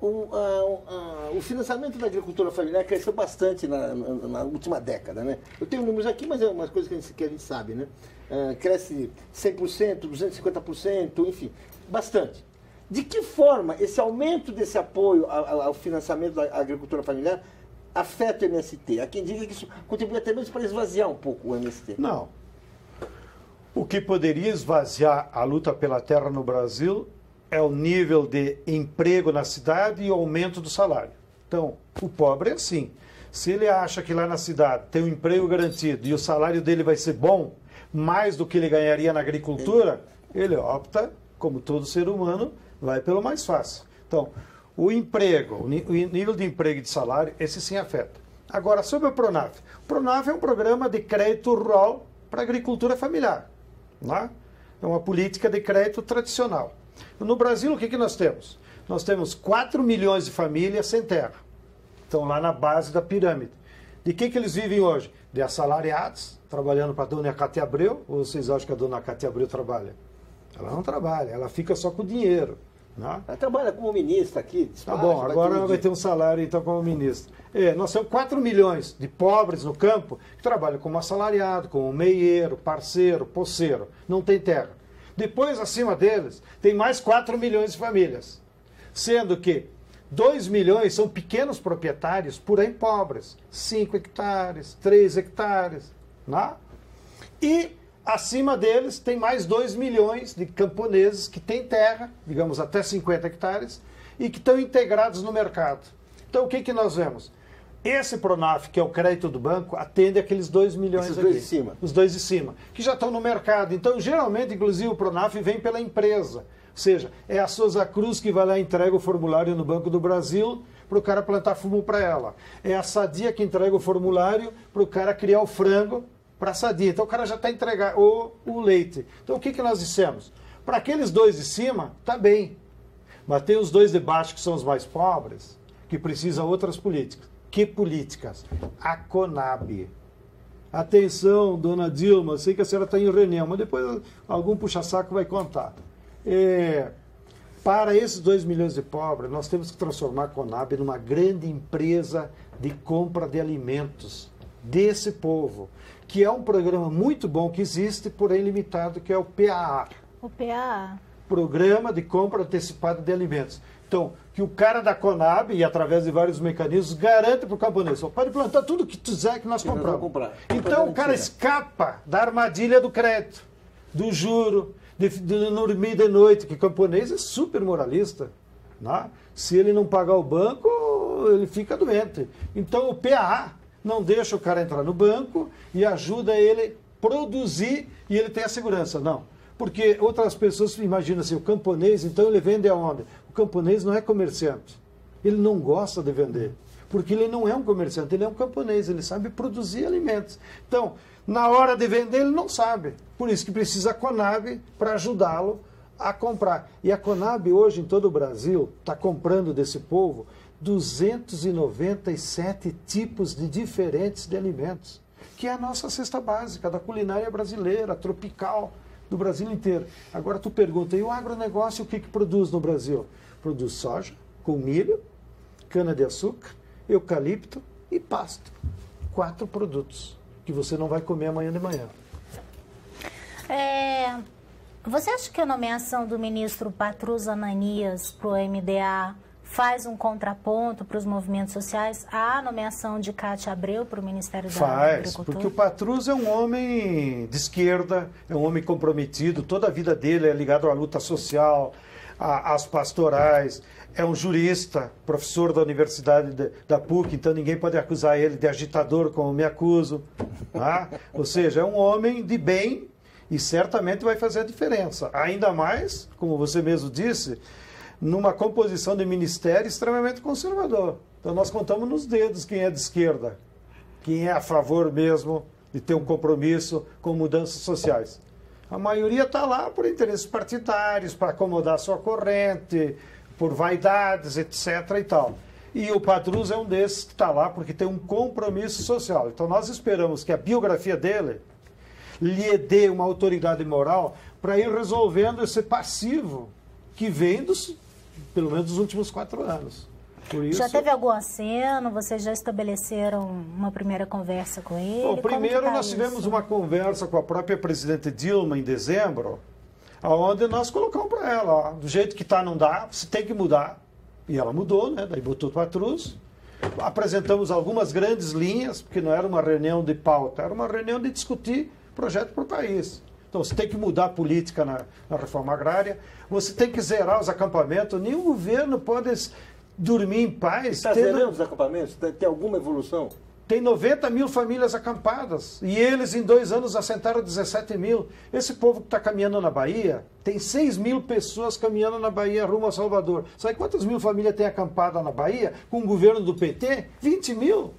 o financiamento da agricultura familiar cresceu bastante na última década, né? Eu tenho números aqui, mas é umas coisas que a gente sabe, né? Cresce 100%, 250%, enfim, bastante. De que forma esse aumento desse apoio ao financiamento da agricultura familiar afeta o MST? Há quem diga que isso contribui até mesmo para esvaziar um pouco o MST. Não. O que poderia esvaziar a luta pela terra no Brasil é o nível de emprego na cidade e o aumento do salário. Então, o pobre é assim. Se ele acha que lá na cidade tem um emprego garantido e o salário dele vai ser bom, mais do que ele ganharia na agricultura, ele opta, como todo ser humano, vai pelo mais fácil. Então, o emprego, o nível de emprego e de salário, esse sim afeta. Agora, sobre o PRONAF. O PRONAF é um programa de crédito rural para a agricultura familiar. Né? É uma política de crédito tradicional. No Brasil, o que nós temos? Nós temos 4 milhões de famílias sem terra. Estão lá na base da pirâmide. De que eles vivem hoje? De assalariados, trabalhando para a dona Cátia Abreu. Ou vocês acham que a dona Cátia Abreu trabalha? Ela não trabalha, ela fica só com o dinheiro. Né? Ela trabalha como ministra aqui. Tá bom, agora vai ter um salário então como ministro. Nós temos 4 milhões de pobres no campo que trabalham como assalariado, como meieiro, parceiro, poceiro. Não tem terra. Depois, acima deles, tem mais 4 milhões de famílias. Sendo que 2 milhões são pequenos proprietários, porém pobres. 5 hectares, 3 hectares. Né? E acima deles tem mais 2 milhões de camponeses que têm terra, digamos até 50 hectares, e que estão integrados no mercado. Então o que nós vemos? Esse PRONAF, que é o crédito do banco, atende aqueles 2 milhões Esses aqui. dois de cima. Os 2 de cima, que já estão no mercado. Então, geralmente, inclusive, o PRONAF vem pela empresa. Ou seja, é a Souza Cruz que vai lá e entrega o formulário no Banco do Brasil para o cara plantar fumo para ela. É a Sadia que entrega o formulário para o cara criar o frango para a Sadia. Então, o cara já está entregando o leite. Então, o que nós dissemos? Para aqueles 2 de cima, está bem. Mas tem os 2 de baixo, que são os mais pobres, que precisam outras políticas. Que políticas? A Conab. Atenção, dona Dilma, sei que a senhora está em reunião, mas depois algum puxa-saco vai contar. Para esses 2 milhões de pobres, nós temos que transformar a Conab numa grande empresa de compra de alimentos desse povo, que é um programa muito bom que existe, porém limitado, que é o PAA. O PAA? Programa de Compra Antecipada de Alimentos. Então, que o cara da Conab, e através de vários mecanismos, garante para o camponês, pode plantar tudo que quiser que nós compramos. Então, o cara escapa da armadilha do crédito, do juro, de dormir de noite, que o camponês é super moralista. Né? Se ele não pagar o banco, ele fica doente. Então, o PAA não deixa o cara entrar no banco e ajuda ele produzir e ele tem a segurança. Não. Porque outras pessoas imaginam assim, o camponês, então ele vende aonde? O camponês não é comerciante. Ele não gosta de vender. Porque ele não é um comerciante, ele é um camponês, ele sabe produzir alimentos. Então, na hora de vender, ele não sabe. Por isso que precisa a Conab para ajudá-lo a comprar. E a Conab hoje, em todo o Brasil, está comprando desse povo 297 tipos diferentes de alimentos, que é a nossa cesta básica da culinária brasileira, tropical, do Brasil inteiro. Agora tu pergunta, e o agronegócio o que produz no Brasil? Produz soja, com milho, cana-de-açúcar, eucalipto e pasto. 4 produtos que você não vai comer amanhã de manhã. Você acha que a nomeação do ministro Patrus Ananias para o MDA faz um contraponto para os movimentos sociais à nomeação de Cátia Abreu para o Ministério da Agricultura? Faz, porque o Patrus é um homem de esquerda, é um homem comprometido, toda a vida dele é ligado à luta social, às pastorais, é um jurista, professor da Universidade da PUC, então ninguém pode acusar ele de agitador como me acuso. Tá? Ou seja, é um homem de bem e certamente vai fazer a diferença. Ainda mais, como você mesmo disse, numa composição de ministério extremamente conservador. Então nós contamos nos dedos quem é de esquerda, quem é a favor mesmo de ter um compromisso com mudanças sociais. A maioria está lá por interesses partidários, para acomodar a sua corrente, por vaidades, etc. e tal. E o Patrus é um desses que está lá porque tem um compromisso social. Então nós esperamos que a biografia dele lhe dê uma autoridade moral para ir resolvendo esse passivo que vem pelo menos dos últimos 4 anos. Por isso, já teve algum aceno? Vocês já estabeleceram uma primeira conversa com ele? Bom, primeiro nós tivemos uma conversa com a própria presidente Dilma em dezembro, onde nós colocamos para ela, ó, do jeito que está não dá, você tem que mudar. E ela mudou, né? Daí botou o Patrus. Apresentamos algumas grandes linhas, porque não era uma reunião de pauta, era uma reunião de discutir projeto para o país. Então, você tem que mudar a política na reforma agrária, você tem que zerar os acampamentos, nenhum governo pode dormir em paz. Está zerando os acampamentos? Tem alguma evolução? Tem 90 mil famílias acampadas, e eles em 2 anos assentaram 17 mil. Esse povo que está caminhando na Bahia, tem 6 mil pessoas caminhando na Bahia rumo a Salvador. Sabe quantas mil famílias tem acampada na Bahia com o governo do PT? 20 mil.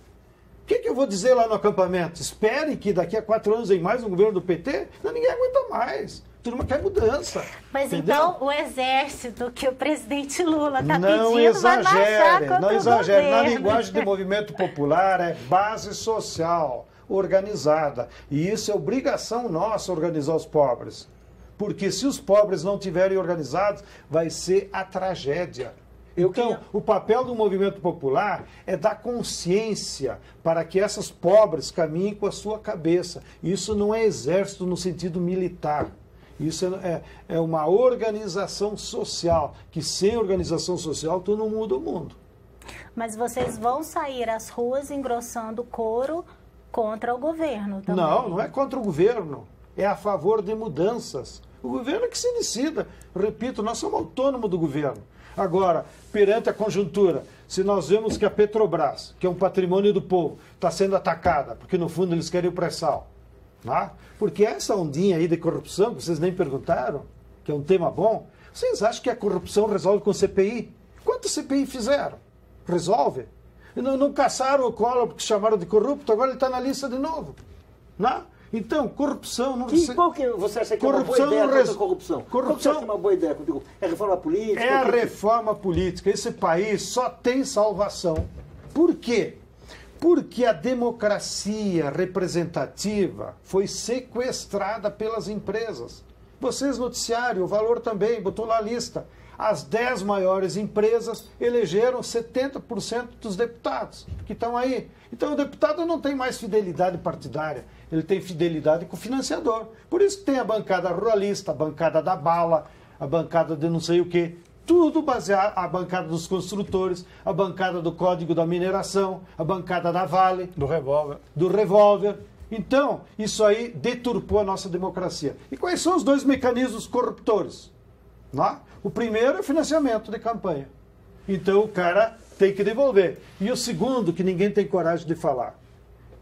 O que eu vou dizer lá no acampamento? Espere que daqui a 4 anos tem mais um governo do PT? Não, ninguém aguenta mais. Turma quer mudança. Mas entendeu? Então o exército que o presidente Lula está não pedindo vai marchar contra não o exagere. Na governo. linguagem de movimento popular é base social, organizada. E isso é obrigação nossa organizar os pobres. Porque se os pobres não estiverem organizados, vai ser a tragédia. Então, o papel do movimento popular é dar consciência para que essas pobres caminhem com a sua cabeça. Isso não é exército no sentido militar. Isso é uma organização social, que sem organização social tu não muda o mundo. Mas vocês vão sair às ruas engrossando o coro contra o governo também? Não, não é contra o governo. É a favor de mudanças. O governo é que se decida. Repito, nós somos autônomos do governo. Agora, perante a conjuntura, se nós vemos que a Petrobras, que é um patrimônio do povo, está sendo atacada, porque no fundo eles querem o pré-sal, né? Porque essa ondinha aí de corrupção, que vocês nem perguntaram, que é um tema bom, vocês acham que a corrupção resolve com CPI? Quantas CPI fizeram? Resolve? Não caçaram o Collor porque chamaram de corrupto, agora ele está na lista de novo. Né? Então, corrupção... Não qual que você acha que é uma boa ideia contra a corrupção? Qual que você acha que é uma boa ideia contra a corrupção? É a reforma política? É a reforma política. Esse país só tem salvação. Por quê? Porque a democracia representativa foi sequestrada pelas empresas. Vocês, noticiário, o Valor também, botou lá a lista. As 10 maiores empresas elegeram 70% dos deputados que estão aí. Então o deputado não tem mais fidelidade partidária, ele tem fidelidade com o financiador. Por isso que tem a bancada ruralista, a bancada da bala, a bancada de não sei o quê. Tudo baseado, a bancada dos construtores, a bancada do Código da Mineração, a bancada da Vale. Do revólver. Então, isso aí deturpou a nossa democracia. E quais são os 2 mecanismos corruptores? Não? O primeiro é o financiamento de campanha. Então, o cara tem que devolver. E o segundo, que ninguém tem coragem de falar,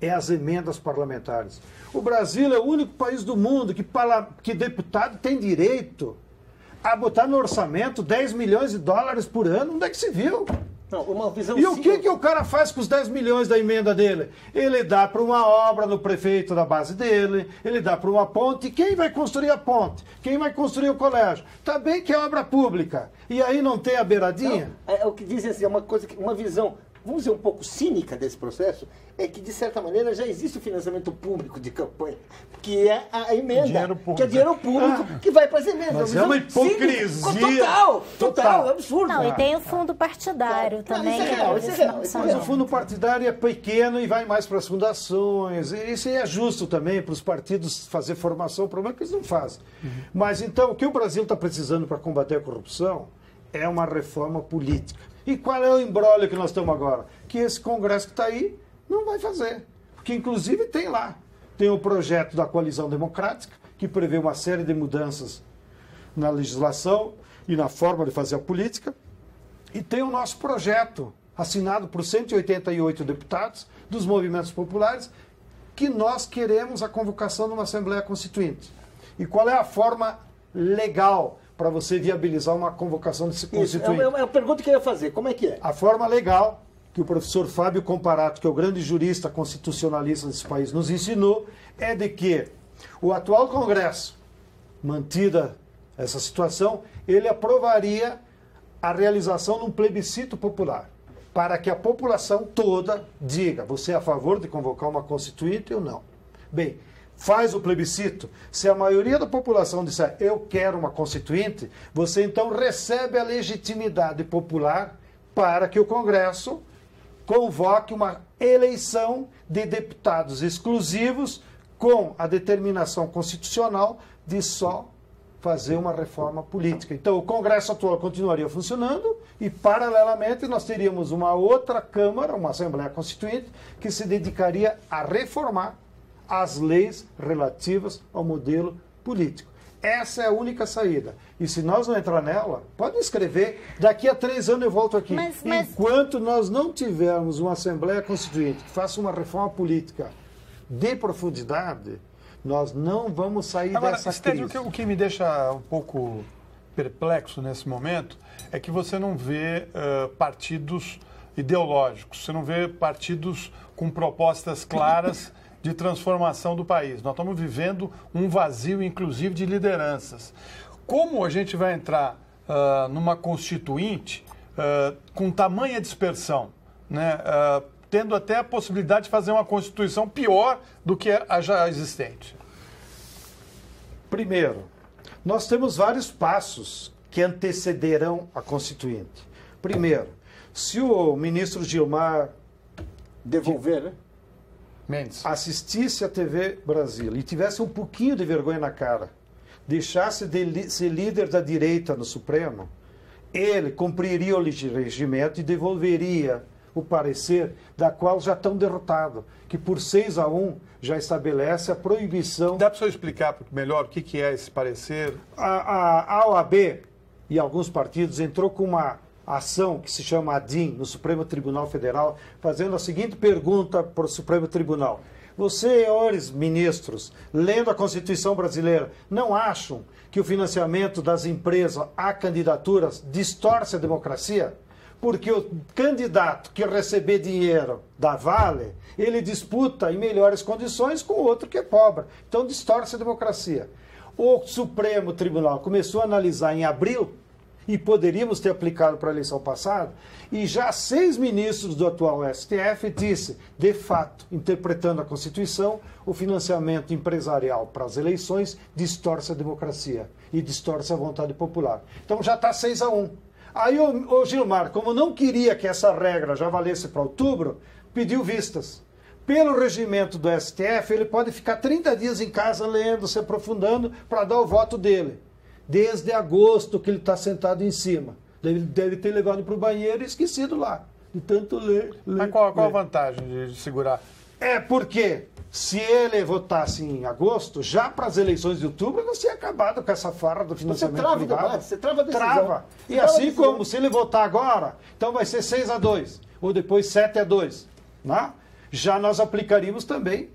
é as emendas parlamentares. O Brasil é o único país do mundo que deputado tem direito a botar no orçamento 10 milhões de dólares por ano. Onde é que se viu? Não, uma visão E o que o cara faz com os 10 milhões da emenda dele? Ele dá para uma obra no prefeito da base dele, ele dá para uma ponte. Quem vai construir a ponte? Quem vai construir o colégio? Tá bem que é obra pública. E aí não tem a beiradinha? Não, é o que dizem assim, uma visão, vamos dizer, um pouco cínica desse processo, é que, de certa maneira, já existe o financiamento público de campanha, que é a emenda, que é dinheiro público que vai para as emendas. Mas é uma hipocrisia. Total, é absurdo. Não, e tem o fundo partidário também. Isso é real, isso é real. Mas o fundo partidário é pequeno e vai mais para as fundações. Isso é justo também para os partidos fazer formação. O problema é que eles não fazem. Mas então, o que o Brasil está precisando para combater a corrupção é uma reforma política. E qual é o imbróglio que nós estamos agora? Que esse Congresso que está aí não vai fazer. Porque, inclusive, tem lá. Tem o projeto da Coalizão Democrática, que prevê uma série de mudanças na legislação e na forma de fazer a política. E tem o nosso projeto, assinado por 188 deputados dos movimentos populares, que nós queremos a convocação de uma Assembleia Constituinte. E qual é a forma legal para você viabilizar uma convocação desse Constituinte? É a pergunta que eu ia fazer. Como é que é? A forma legal que o professor Fábio Comparato, que é o grande jurista constitucionalista desse país, nos ensinou, é de que o atual Congresso, mantida essa situação, ele aprovaria a realização de um plebiscito popular, para que a população toda diga, você é a favor de convocar uma Constituinte ou não? Bem, faz o plebiscito, se a maioria da população disser, eu quero uma Constituinte, você então recebe a legitimidade popular para que o Congresso convoque uma eleição de deputados exclusivos com a determinação constitucional de só fazer uma reforma política. Então, o Congresso atual continuaria funcionando e, paralelamente, nós teríamos uma outra Câmara, uma Assembleia Constituinte, que se dedicaria a reformar as leis relativas ao modelo político. Essa é a única saída. E se nós não entrar nela, pode escrever, daqui a 3 anos eu volto aqui. Mas... Enquanto nós não tivermos uma Assembleia Constituinte que faça uma reforma política de profundidade, nós não vamos sair dessa crise. O que me deixa um pouco perplexo nesse momento é que você não vê partidos ideológicos, você não vê partidos com propostas claras de transformação do país. Nós estamos vivendo um vazio, inclusive, de lideranças. Como a gente vai entrar numa constituinte com tamanha dispersão, né, tendo até a possibilidade de fazer uma Constituição pior do que a já existente? Primeiro, nós temos vários passos que antecederão a Constituinte. Primeiro, se o ministro Gilmar devolver, né? Mendes assistisse a TV Brasil e tivesse um pouquinho de vergonha na cara, deixasse de ser líder da direita no Supremo, ele cumpriria o regimento e devolveria o parecer da qual já estão derrotados, que por 6-1 já estabelece a proibição... Dá para o senhor explicar melhor o que é esse parecer? A OAB e alguns partidos entrou com uma ação que se chama ADIM, no Supremo Tribunal Federal, fazendo a seguinte pergunta para o Supremo Tribunal. Vocês, senhores ministros, lendo a Constituição brasileira, não acham que o financiamento das empresas a candidaturas distorce a democracia? Porque o candidato que receber dinheiro da Vale, ele disputa em melhores condições com o outro que é pobre. Então distorce a democracia. O Supremo Tribunal começou a analisar em abril, e poderíamos ter aplicado para a eleição passada, e já 6 ministros do atual STF disse, de fato, interpretando a Constituição, o financiamento empresarial para as eleições distorce a democracia e distorce a vontade popular. Então já está 6-1. Aí o Gilmar, como não queria que essa regra já valesse para outubro, pediu vistas. Pelo regimento do STF, ele pode ficar 30 dias em casa lendo, se aprofundando, para dar o voto dele. Desde agosto que ele está sentado em cima. Ele deve ter levado para o banheiro e esquecido lá. De tanto ler. Mas qual a vantagem de segurar? É porque se ele votasse em agosto, já para as eleições de outubro, não tinha acabado com essa farra do financiamento privado. Você trava o debate, você trava a decisão. Trava. E assim como, se ele votar agora, então vai ser 6-2. Ou depois 7-2. Né? já nós aplicaríamos também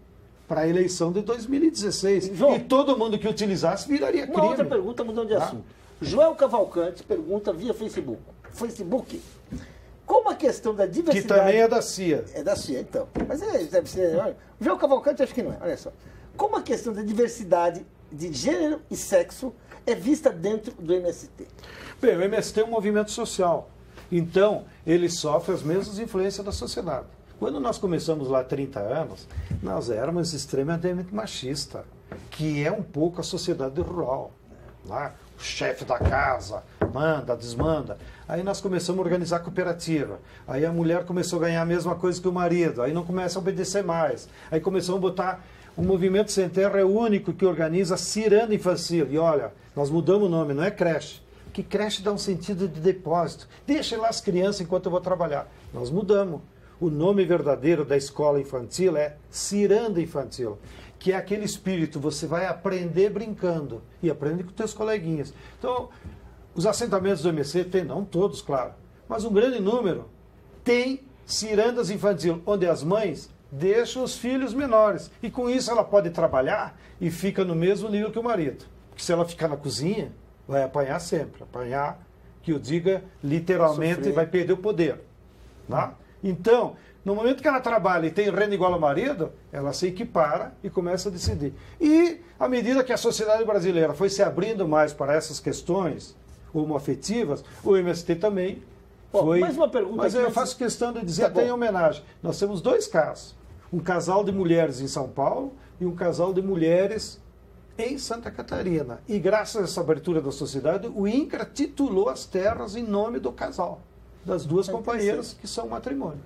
para a eleição de 2016. João, e todo mundo que utilizasse viraria crime. Uma outra pergunta, mudando de assunto. Joel Cavalcante pergunta via Facebook. Como a questão da diversidade... Que também é da CIA. É da CIA, então. Mas deve ser... Olha, Joel Cavalcante acho que não é, olha só. Como a questão da diversidade de gênero e sexo é vista dentro do MST? Bem, o MST é um movimento social. Então, ele sofre as mesmas influências da sociedade. Quando nós começamos lá há 30 anos, nós éramos extremamente machistas, que é um pouco a sociedade rural. Lá, o chefe da casa manda, desmanda. Aí nós começamos a organizar cooperativa. Aí a mulher começou a ganhar a mesma coisa que o marido. Aí não começa a obedecer mais. Aí começamos a botar... O Movimento Sem Terra é o único que organiza ciranda infantil. E olha, nós mudamos o nome, não é creche. Porque creche dá um sentido de depósito. Deixa lá as crianças enquanto eu vou trabalhar. Nós mudamos. O nome verdadeiro da escola infantil é ciranda infantil, que é aquele espírito, você vai aprender brincando e aprende com teus coleguinhas. Então, os assentamentos do MST tem, não todos, claro, mas um grande número tem cirandas infantil, onde as mães deixam os filhos menores. E com isso ela pode trabalhar e fica no mesmo nível que o marido. Porque se ela ficar na cozinha, vai apanhar sempre. Apanhar, que eu diga, literalmente, sofrer. vai perder o poder. Tá? Então, no momento que ela trabalha e tem renda igual ao marido, ela se equipara e começa a decidir. E, à medida que a sociedade brasileira foi se abrindo mais para essas questões homoafetivas, o MST também foi... Mais uma pergunta. Mas eu faço questão de dizer, até em homenagem. Nós temos 2 casos. Um casal de mulheres em São Paulo e um casal de mulheres em Santa Catarina. E graças a essa abertura da sociedade, o INCRA titulou as terras em nome do casal, das 2 companheiras que são matrimônio.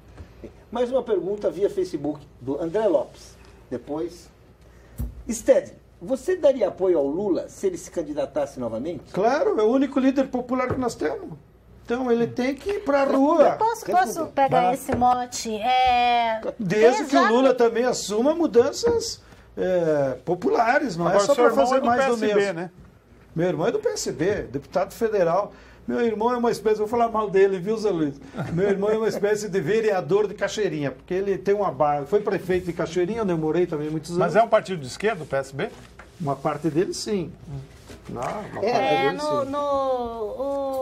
Mais uma pergunta via Facebook do André Lopes. Depois, Sted, você daria apoio ao Lula se ele se candidatasse novamente? Claro, é o único líder popular que nós temos. Então ele tem que ir para a rua. Posso pegar esse mote? Desde que o Lula também assuma mudanças populares, não Agora, é só para fazer é do mais PSB, do mesmo. né? Meu irmão é do PSB, deputado federal. Meu irmão é uma espécie, vou falar mal dele, viu, Zé Luiz? Meu irmão é uma espécie de vereador de Cachoeirinha, porque ele tem uma base, foi prefeito de Cachoeirinha, onde eu morei também muitos anos. Mas é um partido de esquerda, o PSB? Uma parte dele, sim. Não, uma parte dele, sim.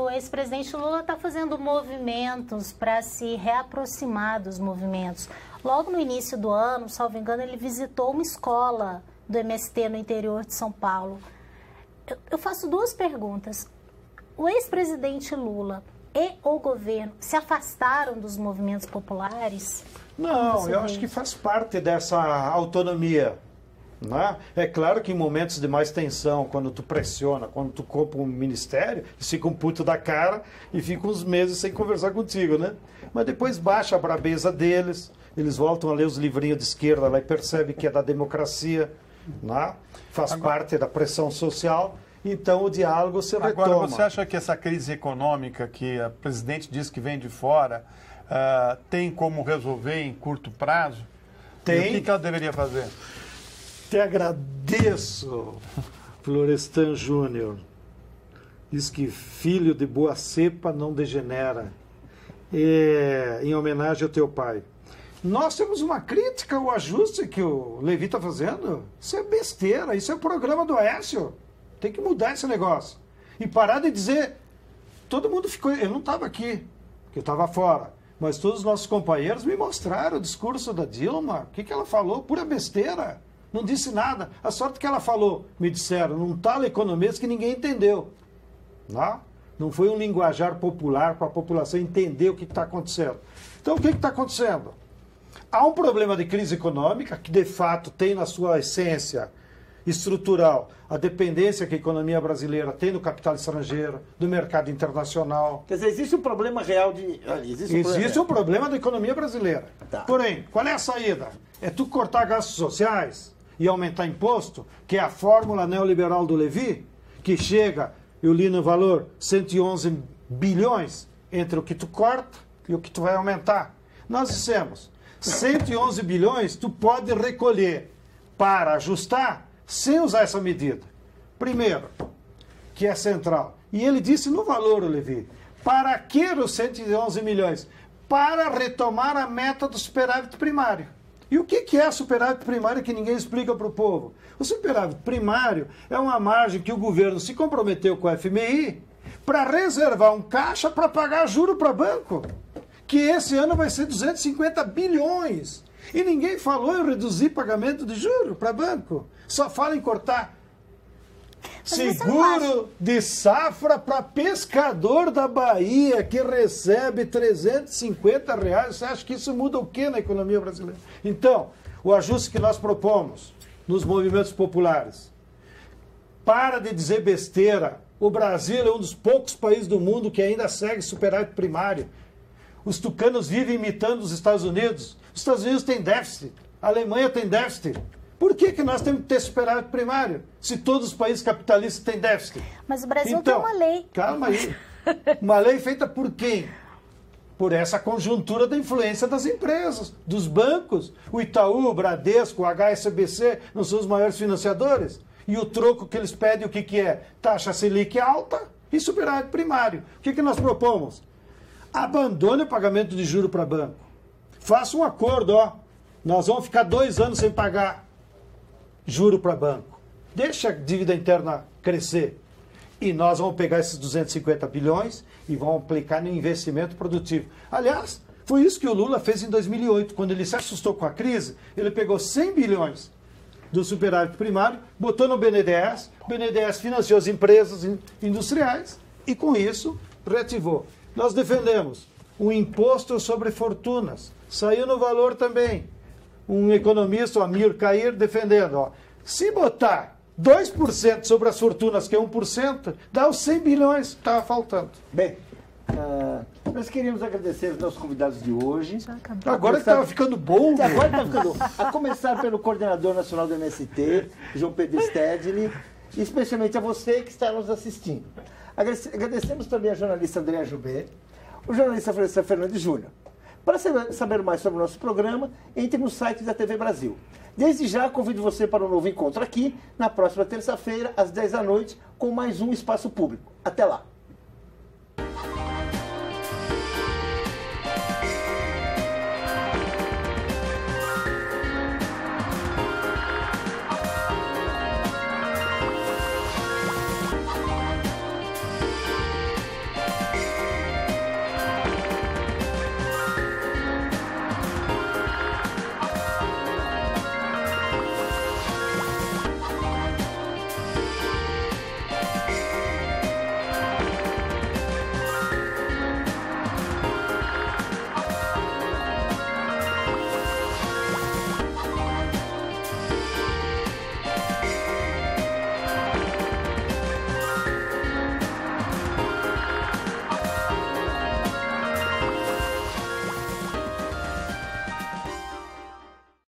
O ex-presidente Lula está fazendo movimentos para se reaproximar dos movimentos. Logo no início do ano, salvo engano, ele visitou uma escola do MST no interior de São Paulo. Eu faço 2 perguntas. O ex-presidente Lula e o governo se afastaram dos movimentos populares? Não, eu acho que faz parte dessa autonomia. Né? É claro que em momentos de mais tensão, quando tu pressiona, quando tu compra um ministério, eles ficam puto da cara e ficam uns meses sem conversar contigo, né? Mas depois baixa a brabeza deles, eles voltam a ler os livrinhos de esquerda lá e percebem que é da democracia, né? Faz parte da pressão social. Então o diálogo se retoma. Agora, você acha que essa crise econômica que a presidente diz que vem de fora tem como resolver em curto prazo? Tem. E o que ela deveria fazer? Te agradeço, Florestan Júnior. Diz que filho de boa cepa não degenera. Em homenagem ao teu pai. Nós temos uma crítica ao ajuste que o Levi está fazendo. Isso é besteira, isso é o programa do Aécio. Tem que mudar esse negócio. E parar de dizer... Todo mundo ficou... Eu não estava aqui, porque eu estava fora. Mas todos os nossos companheiros me mostraram o discurso da Dilma. O que ela falou? Pura besteira. Não disse nada. A sorte que ela falou, me disseram, num tal economês que ninguém entendeu. Não foi um linguajar popular para a população entender o que está acontecendo. Então, o que está acontecendo? Há um problema de crise econômica, que de fato tem na sua essência estrutural a dependência que a economia brasileira tem do capital estrangeiro, do mercado internacional. Quer dizer, existe um problema real de... Existe um problema da economia brasileira. Tá. Porém, qual é a saída? É tu cortar gastos sociais e aumentar imposto, que é a fórmula neoliberal do Levi, que chega, eu li no valor, 111 bilhões entre o que tu corta e o que tu vai aumentar. Nós dissemos, 111 bilhões tu pode recolher para ajustar sem usar essa medida. Primeiro, que é central. E ele disse no valor, Levi, para que os 111 milhões? Para retomar a meta do superávit primário. E o que é superávit primário que ninguém explica para o povo? O superávit primário é uma margem que o governo se comprometeu com o FMI para reservar um caixa para pagar juro para banco, que esse ano vai ser 250 bilhões. E ninguém falou em reduzir pagamento de juro para banco. Só fala em cortar seguro de safra para pescador da Bahia que recebe R$350. Você acha que isso muda o que na economia brasileira? Então, o ajuste que nós propomos nos movimentos populares, para de dizer besteira. O Brasil é um dos poucos países do mundo que ainda segue superávit primário. Os tucanos vivem imitando os Estados Unidos. Os Estados Unidos têm déficit. A Alemanha tem déficit. Por que nós temos que ter superávit primário, se todos os países capitalistas têm déficit? Mas o Brasil tem uma lei. Calma aí. Uma lei feita por quem? Por essa conjuntura da influência das empresas, dos bancos. O Itaú, o Bradesco, o HSBC não são os maiores financiadores? E o troco que eles pedem, o que é? Taxa Selic alta e superávit primário. O que nós propomos? Abandone o pagamento de juro para banco. Faça um acordo, ó. Nós vamos ficar 2 anos sem pagar juro para banco. Deixa a dívida interna crescer. E nós vamos pegar esses 250 bilhões e vamos aplicar no investimento produtivo. Aliás, foi isso que o Lula fez em 2008. Quando ele se assustou com a crise, ele pegou 100 bilhões do superávit primário, botou no BNDES, o BNDES financiou as empresas industriais e, com isso, reativou. Nós defendemos um imposto sobre fortunas. Saiu no valor também. Um economista, o Amir Cair, defendendo. Ó, se botar 2% sobre as fortunas, que é 1%, dá os 100 bilhões que estava faltando. Bem, nós queríamos agradecer os nossos convidados de hoje. Agora que estava ficando bom. Agora está ficando bom. A começar pelo coordenador nacional do MST, João Pedro Stedley, e especialmente a você que está nos assistindo. Agradecemos também a jornalista Andréa Jubé, o jornalista Fernandes Júnior. Para saber mais sobre o nosso programa, entre no site da TV Brasil. Desde já, convido você para um novo encontro aqui, na próxima terça-feira, às 10 da noite, com mais um Espaço Público. Até lá!